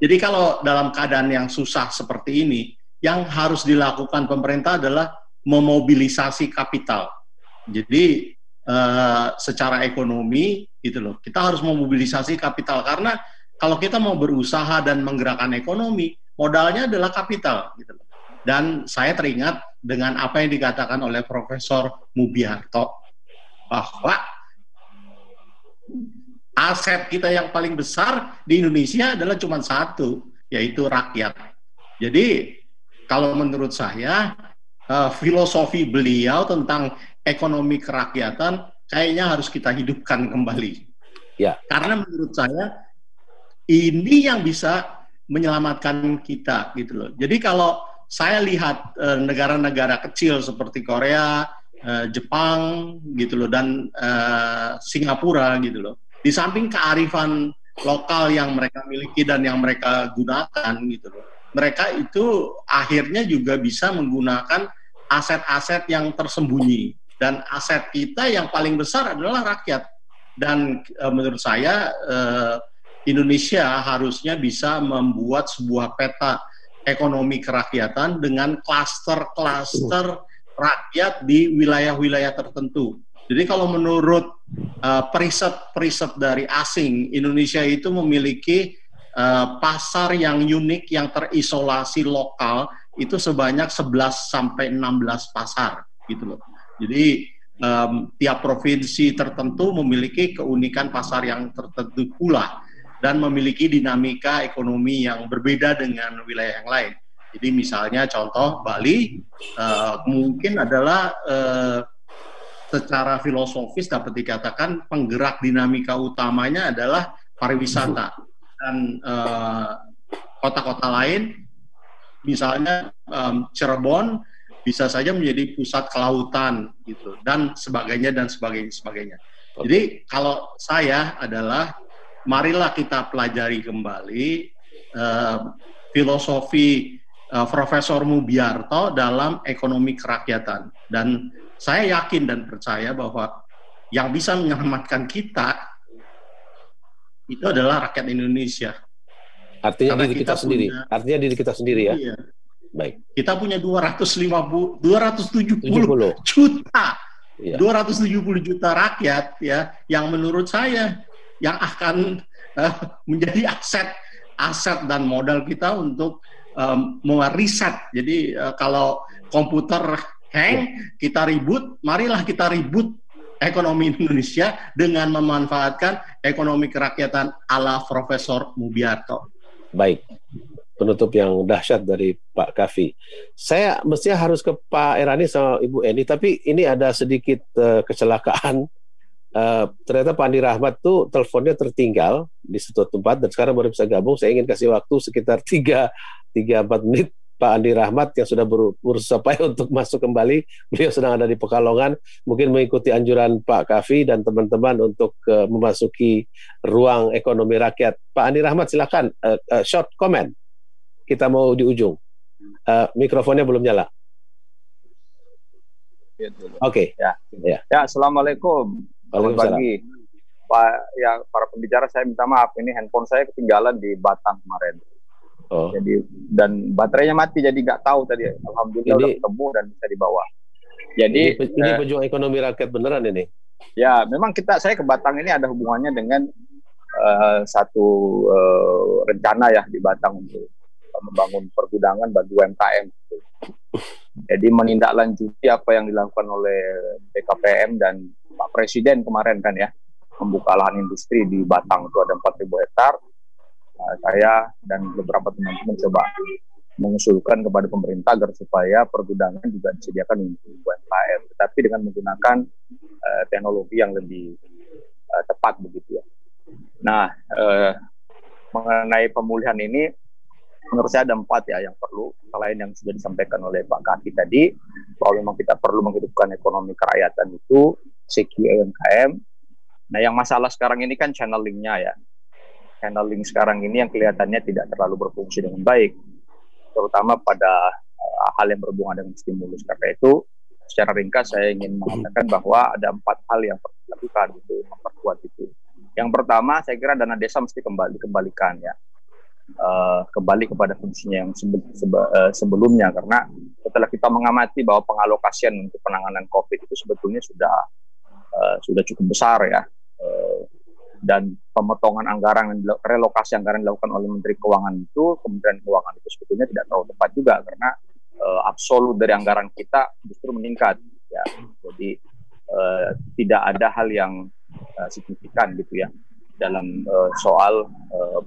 Jadi kalau dalam keadaan yang susah seperti ini, yang harus dilakukan pemerintah adalah memobilisasi kapital. Jadi secara ekonomi gitu loh, kita harus memobilisasi kapital, karena kalau kita mau berusaha dan menggerakkan ekonomi, modalnya adalah kapital gitu loh. Dan saya teringat dengan apa yang dikatakan oleh Profesor Mubiarto, bahwa aset kita yang paling besar di Indonesia adalah cuma satu, yaitu rakyat. Jadi kalau menurut saya filosofi beliau tentang ekonomi kerakyatan kayaknya harus kita hidupkan kembali. Ya. Karena menurut saya ini yang bisa menyelamatkan kita gitu loh. Jadi kalau saya lihat negara-negara kecil seperti Korea, Jepang gitu loh, dan Singapura gitu loh, di samping kearifan lokal yang mereka miliki dan yang mereka gunakan gitu loh, mereka itu akhirnya juga bisa menggunakan aset-aset yang tersembunyi, dan aset kita yang paling besar adalah rakyat. Dan menurut saya Indonesia harusnya bisa membuat sebuah peta ekonomi kerakyatan dengan klaster-klaster rakyat di wilayah-wilayah tertentu. Jadi kalau menurut periset dari asing, Indonesia itu memiliki pasar yang unik, yang terisolasi lokal, itu sebanyak 11 sampai 16 pasar gitu loh. Jadi tiap provinsi tertentu memiliki keunikan pasar yang tertentu pula, dan memiliki dinamika ekonomi yang berbeda dengan wilayah yang lain. Jadi misalnya contoh Bali mungkin adalah secara filosofis dapat dikatakan penggerak dinamika utamanya adalah pariwisata, dan kota-kota lain misalnya Cirebon bisa saja menjadi pusat kelautan gitu, dan sebagainya dan sebagainya. Jadi kalau saya adalah, marilah kita pelajari kembali filosofi Profesor Mubiarto dalam ekonomi kerakyatan, dan saya yakin dan percaya bahwa yang bisa menyelamatkan kita itu adalah rakyat Indonesia. Artinya diri kita sendiri. Artinya diri kita sendiri ya. Iya. Baik. Kita punya 270 juta. Iya. 270 juta rakyat ya, yang menurut saya yang akan menjadi aset dan modal kita untuk meriset. Jadi kalau komputer hang, kita ribut, marilah kita ribut ekonomi Indonesia dengan memanfaatkan ekonomi kerakyatan ala Profesor Mubiarto. Baik, penutup yang dahsyat dari Pak Kavi. Saya mestinya harus ke Pak Erani sama Ibu Eni, tapi ini ada sedikit kecelakaan. Ternyata Pak Andi Rahmat tuh teleponnya tertinggal di suatu tempat dan sekarang baru bisa gabung. Saya ingin kasih waktu sekitar 3-4 menit Pak Andi Rahmat yang sudah berusaha untuk masuk kembali. Beliau sedang ada di Pekalongan, mungkin mengikuti anjuran Pak Kavi dan teman-teman untuk memasuki ruang ekonomi rakyat. Pak Andi Rahmat silakan, short comment. Kita mau di ujung. Mikrofonnya belum nyala. Oke. Ya, assalamualaikum. Selamat pagi, Pak. Ya, para pembicara, saya minta maaf. Ini handphone saya ketinggalan di Batang kemarin. Oh. Jadi dan baterainya mati, jadi nggak tahu tadi. Alhamdulillah udah ketemu dan bisa dibawa. Jadi ini pejuang ekonomi rakyat beneran ini. Ya, memang saya ke Batang ini ada hubungannya dengan satu rencana ya di Batang untuk membangun pergudangan bagi UMKM. Jadi menindaklanjuti apa yang dilakukan oleh BKPM dan Pak Presiden kemarin kan ya, membuka lahan industri di Batang itu ada 4.000 hektar. Saya dan beberapa teman-teman coba mengusulkan kepada pemerintah agar supaya pergudangan juga disediakan untuk UMKM, tetapi dengan menggunakan teknologi yang lebih tepat begitu ya. Nah, mengenai pemulihan ini, menurut saya ada 4 ya yang perlu, selain yang sudah disampaikan oleh Pak Kavi tadi, bahwa memang kita perlu menghidupkan ekonomi kerakyatan itu, CQ UMKM. Nah, yang masalah sekarang ini kan channeling-nya ya. Channeling sekarang ini yang kelihatannya tidak terlalu berfungsi dengan baik, terutama pada hal yang berhubungan dengan stimulus. Karena itu, secara ringkas saya ingin mengatakan bahwa ada 4 hal yang perlu dilakukan untuk memperkuat itu. Yang pertama, saya kira dana desa mesti dikembalikan ya, kembali kepada fungsinya yang sebelumnya, karena setelah kita mengamati bahwa pengalokasian untuk penanganan COVID itu sebetulnya sudah cukup besar ya. Dan pemotongan anggaran, relokasi anggaran dilakukan oleh Menteri Keuangan itu, Kementerian Keuangan itu sebetulnya tidak terlalu tepat juga, karena absolut dari anggaran kita justru meningkat ya. Jadi tidak ada hal yang signifikan gitu ya dalam soal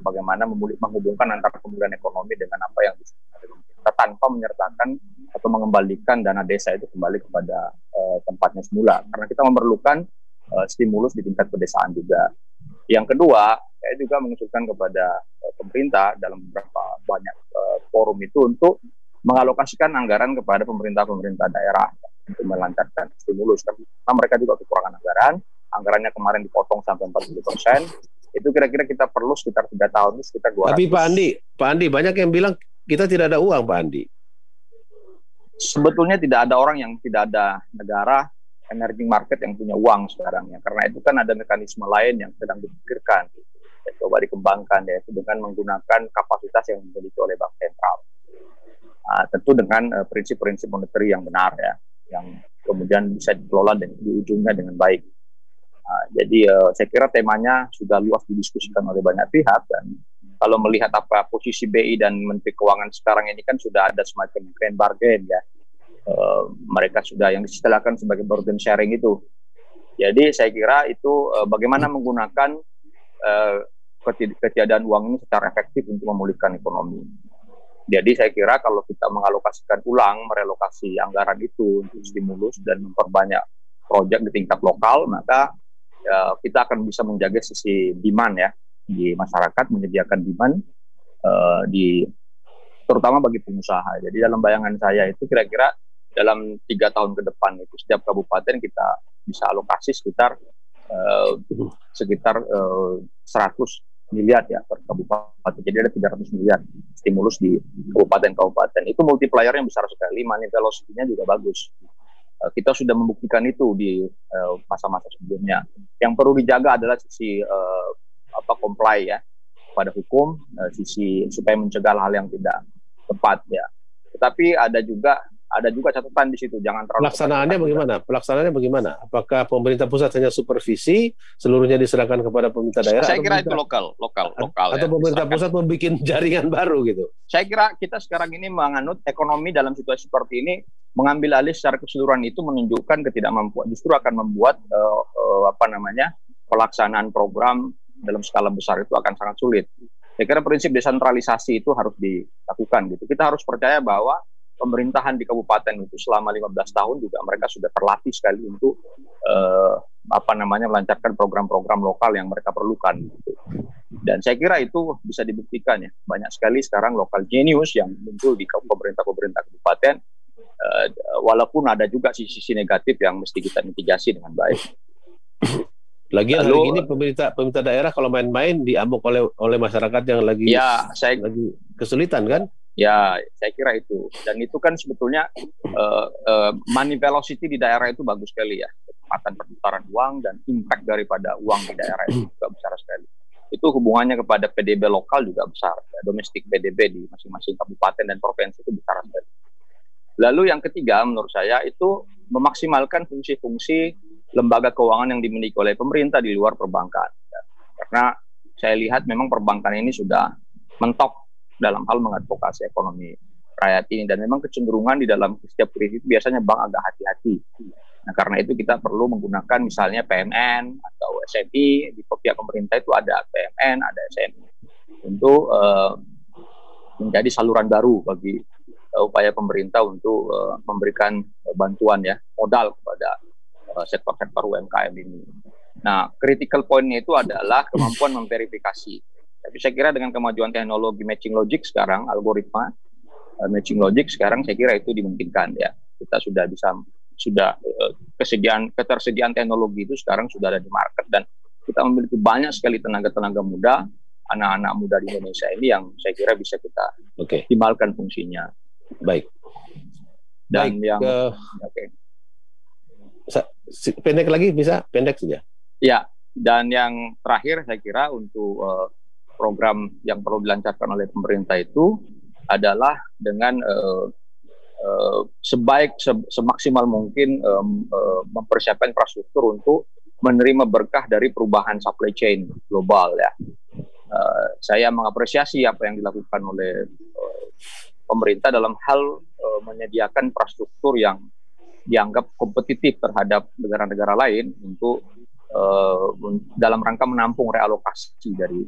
bagaimana menghubungkan antara pemulihan ekonomi dengan apa yang kita, tanpa menyertakan atau mengembalikan dana desa itu kembali kepada tempatnya semula, karena kita memerlukan stimulus di tingkat pedesaan juga. Yang kedua, saya juga mengusulkan kepada pemerintah dalam beberapa banyak forum itu untuk mengalokasikan anggaran kepada pemerintah daerah untuk melancarkan stimulus. Karena mereka juga kekurangan anggarannya kemarin dipotong sampai 40%. Itu kira-kira kita perlu sekitar 3 tahun, sekitar 200. Tapi Pak Andi banyak yang bilang kita tidak ada uang, Pak Andi. Sebetulnya tidak ada orang yang tidak ada negara emerging market yang punya uang sekarang ya. Karena itu kan ada mekanisme lain yang sedang dipikirkan. Coba dikembangkan, yaitu dengan menggunakan kapasitas yang dimiliki oleh bank sentral. Tentu dengan prinsip-prinsip monetary yang benar ya, yang kemudian bisa dikelola di ujungnya dengan baik. Jadi saya kira temanya sudah luas didiskusikan oleh banyak pihak, dan kalau melihat apa posisi BI dan Menteri Keuangan sekarang ini kan sudah ada semacam grand bargain ya. Mereka sudah yang distilahkan sebagai burden sharing itu. Jadi saya kira itu bagaimana menggunakan ketiadaan uang ini secara efektif untuk memulihkan ekonomi. Jadi saya kira kalau kita mengalokasikan ulang, merelokasi anggaran itu untuk stimulus dan memperbanyak proyek di tingkat lokal, maka kita akan bisa menjaga sisi demand ya di masyarakat, menyediakan demand terutama bagi pengusaha. Jadi dalam bayangan saya itu kira-kira dalam 3 tahun ke depan itu setiap kabupaten kita bisa alokasi sekitar 100 miliar ya per kabupaten. Jadi ada 300 miliar stimulus di kabupaten-kabupaten. Itu multiplier-nya besar sekali, money velocity-nya juga bagus. Kita sudah membuktikan itu di masa-masa sebelumnya. Yang perlu dijaga adalah sisi comply ya pada hukum, sisi supaya mencegah hal yang tidak tepat ya. Tetapi ada juga catatan di situ, jangan terlalu. Pelaksanaannya bagaimana? Apakah pemerintah pusat hanya supervisi, seluruhnya diserahkan kepada pemerintah daerah? Saya kira itu lokal atau ya, pemerintah pusat membuat jaringan baru gitu. Saya kira kita sekarang ini menganut ekonomi dalam situasi seperti ini, mengambil alih secara keseluruhan itu menunjukkan ketidakmampuan, justru akan membuat pelaksanaan program dalam skala besar itu akan sangat sulit. Saya kira prinsip desentralisasi itu harus dilakukan gitu. Kita harus percaya bahwa pemerintahan di kabupaten itu selama 15 tahun juga mereka sudah terlatih sekali untuk melancarkan program-program lokal yang mereka perlukan gitu. Dan saya kira itu bisa dibuktikan ya. Banyak sekali sekarang lokal genius yang muncul di pemerintah kabupaten, walaupun ada juga sisi negatif yang mesti kita mitigasi dengan baik. Lagian hari ini pemerintah daerah kalau main-main diamuk oleh masyarakat yang lagi kesulitan kan? Ya, saya kira itu. Dan itu kan sebetulnya money velocity di daerah itu bagus sekali ya. Kecepatan perputaran uang dan impact daripada uang di daerah itu juga besar sekali. Itu hubungannya kepada PDB lokal juga besar. Ya, domestik PDB di masing-masing kabupaten dan provinsi itu besar sekali. Lalu yang ketiga menurut saya itu memaksimalkan fungsi-fungsi lembaga keuangan yang dimiliki oleh pemerintah di luar perbankan. Ya. Karena saya lihat memang perbankan ini sudah mentok dalam hal mengadvokasi ekonomi rakyat ini, dan memang kecenderungan di dalam setiap krisis biasanya bank agak hati-hati. Nah, karena itu kita perlu menggunakan misalnya PMN atau SMI. Di pihak pemerintah itu ada PMN, ada SMI untuk menjadi saluran baru bagi upaya pemerintah untuk memberikan bantuan ya modal kepada sektor-sektor UMKM ini. Nah, critical point-nya itu adalah kemampuan memverifikasi. Tapi saya kira dengan kemajuan teknologi matching logic sekarang, algoritma matching logic sekarang saya kira itu dimungkinkan ya. Kita sudah ketersediaan teknologi itu sekarang sudah ada di market, dan kita memiliki banyak sekali tenaga muda, anak-anak muda di Indonesia ini yang saya kira bisa kita optimalkan fungsinya. Baik. Dan pendek lagi bisa pendek saja. Ya, dan yang terakhir saya kira untuk program yang perlu dilancarkan oleh pemerintah itu adalah dengan semaksimal mungkin mempersiapkan infrastruktur untuk menerima berkah dari perubahan supply chain global ya. Saya mengapresiasi apa yang dilakukan oleh pemerintah dalam hal menyediakan infrastruktur yang dianggap kompetitif terhadap negara-negara lain untuk dalam rangka menampung relokasi dari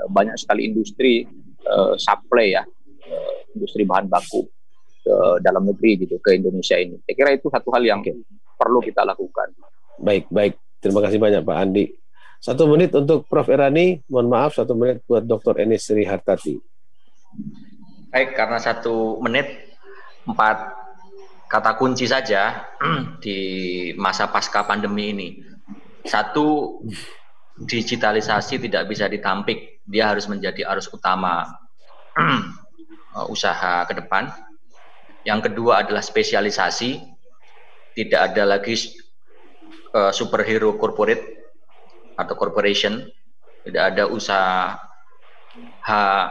banyak sekali industri supply ya, industri bahan baku ke dalam negeri gitu, ke Indonesia ini. Saya kira itu satu hal yang perlu kita lakukan. Baik. Terima kasih banyak Pak Andi. 1 menit untuk Prof. Irani, mohon maaf 1 menit buat Dr. Eni Sri Hartati. Baik, karena 1 menit 4 kata kunci saja di masa pasca pandemi ini. 1, digitalisasi tidak bisa ditampik, dia harus menjadi arus utama usaha ke depan. Yang kedua adalah spesialisasi, tidak ada lagi superhero corporate atau corporation, tidak ada usaha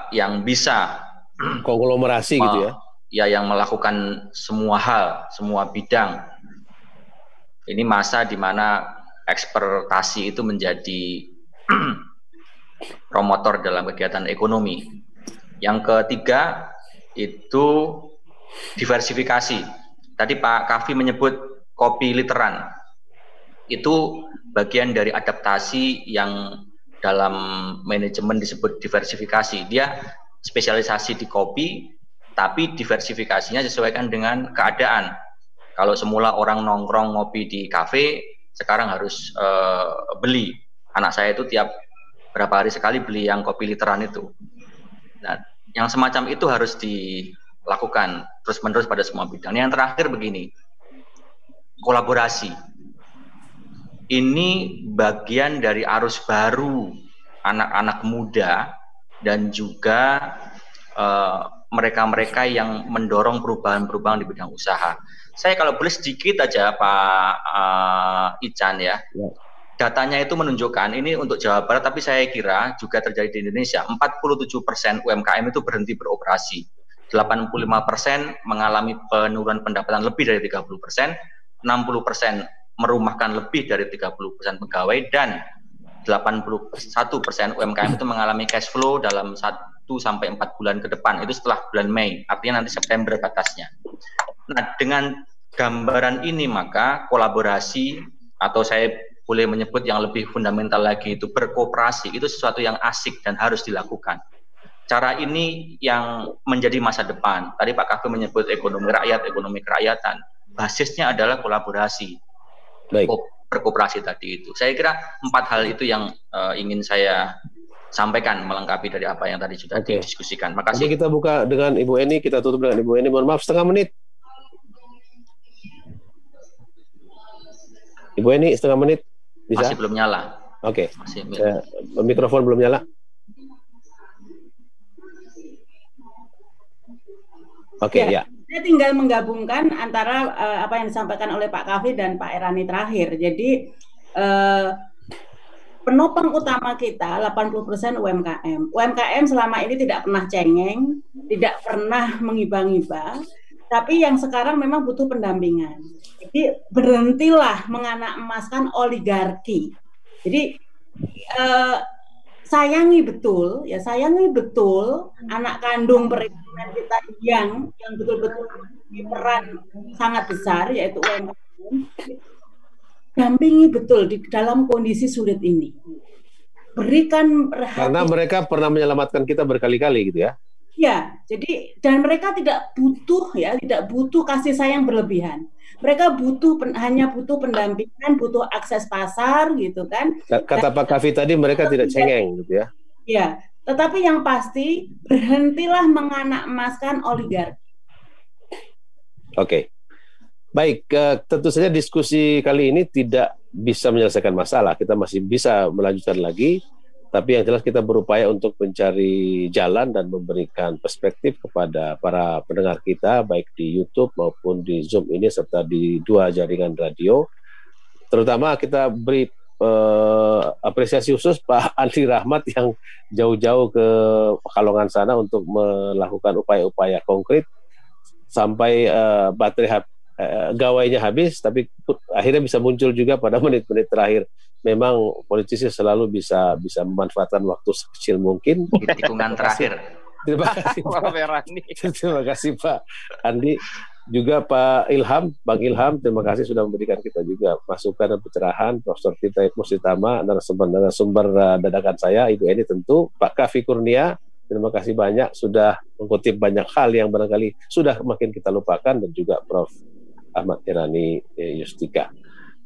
yang bisa konglomerasi gitu ya. Ya, yang melakukan semua hal, semua bidang. Ini masa di mana ekspektasi itu menjadi promotor dalam kegiatan ekonomi. Yang ketiga itu diversifikasi. Tadi Pak Kavi menyebut kopi literan. Itu bagian dari adaptasi yang dalam manajemen disebut diversifikasi. Dia spesialisasi di kopi, tapi diversifikasinya disesuaikan dengan keadaan. Kalau semula orang nongkrong ngopi di kafe, sekarang harus beli. Anak saya itu tiap berapa hari sekali beli yang kopi literan itu. Nah, yang semacam itu harus dilakukan terus-menerus pada semua bidang. Yang terakhir begini, kolaborasi. Ini bagian dari arus baru anak-anak muda dan juga mereka-mereka yang mendorong perubahan-perubahan di bidang usaha. Saya kalau boleh sedikit aja Pak Ican ya. Datanya itu menunjukkan, ini untuk Jawa Barat, tapi saya kira juga terjadi di Indonesia, 47% UMKM itu berhenti beroperasi. 85% mengalami penurunan pendapatan lebih dari 30%, 60% merumahkan lebih dari 30% pegawai, dan 81% UMKM itu mengalami cash flow dalam 1-4 bulan ke depan, itu setelah bulan Mei, artinya nanti September batasnya. Nah, dengan gambaran ini maka kolaborasi, atau saya boleh menyebut yang lebih fundamental lagi itu berkooperasi, itu sesuatu yang asik dan harus dilakukan. Cara ini yang menjadi masa depan. Tadi Pak Kavi menyebut ekonomi rakyat, ekonomi kerakyatan. Basisnya adalah kolaborasi. Baik. Berkooperasi tadi itu. Saya kira 4 hal itu yang ingin saya sampaikan melengkapi dari apa yang tadi sudah didiskusikan. Makasih. Jadi kita buka dengan Ibu Eni, kita tutup dengan Ibu Eni. Mohon maaf, 1/2 menit. Ibu Eni, 1/2 menit. Bisa? Masih belum nyala. Oke. Mikrofon belum nyala. Oke, ya. Saya tinggal menggabungkan antara apa yang disampaikan oleh Pak Kavi dan Pak Irani terakhir. Jadi penopang utama kita 80% UMKM. UMKM selama ini tidak pernah cengeng, tidak pernah menghibah-hibah, tapi yang sekarang memang butuh pendampingan. Jadi berhentilah menganak emaskan oligarki. Jadi sayangi betul anak kandung perekonomian kita yang betul-betul berperan sangat besar, yaitu UMKM. Dampingi betul di dalam kondisi sulit ini. Berikan perhatian. Karena mereka pernah menyelamatkan kita berkali-kali gitu ya. Ya, jadi dan mereka tidak butuh kasih sayang berlebihan. Mereka hanya butuh pendampingan, butuh akses pasar gitu kan. Kata Pak Kavi tadi mereka tidak cengeng gitu ya. Ya, tetapi yang pasti berhentilah menganak emaskan oligarki. Oke. Baik, tentu saja diskusi kali ini tidak bisa menyelesaikan masalah. Kita masih bisa melanjutkan lagi. Tapi yang jelas kita berupaya untuk mencari jalan dan memberikan perspektif kepada para pendengar kita, baik di YouTube maupun di Zoom ini, serta di 2 jaringan radio. Terutama kita beri apresiasi khusus Pak Andi Rahmat yang jauh-jauh ke Pekalongan sana untuk melakukan upaya-upaya konkret sampai baterai gawainya habis, tapi akhirnya bisa muncul juga pada menit-menit terakhir. Memang politisi selalu bisa memanfaatkan waktu sekecil mungkin. Tikungan terakhir. Terima kasih terima kasih Pak Andi, juga Pak Ilham, Bang Ilham, terima kasih sudah memberikan kita juga masukan dan pencerahan. Profesor Tita Musitama, narasumber dadakan saya, Ibu Eni tentu, Pak Kavi Kurnia, terima kasih banyak sudah mengutip banyak hal yang barangkali sudah makin kita lupakan, dan juga Prof. Ahmad Irani Yustika.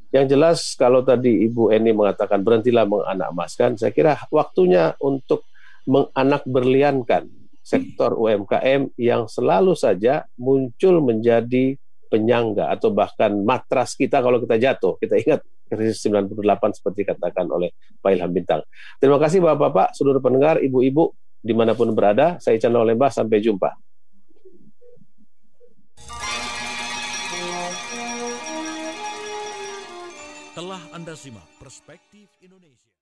Yang jelas kalau tadi Ibu Eni mengatakan berhentilah menganak-emaskan, saya kira waktunya untuk menganak berliankan sektor UMKM yang selalu saja muncul menjadi penyangga atau bahkan matras kita kalau kita jatuh. Kita ingat krisis 98 seperti katakan oleh Pak Ilham Bintang. Terima kasih Bapak-Bapak, seluruh pendengar, Ibu-Ibu, dimanapun berada. Saya Ican Lembah, sampai jumpa. Telah Anda simak Perspektif Indonesia.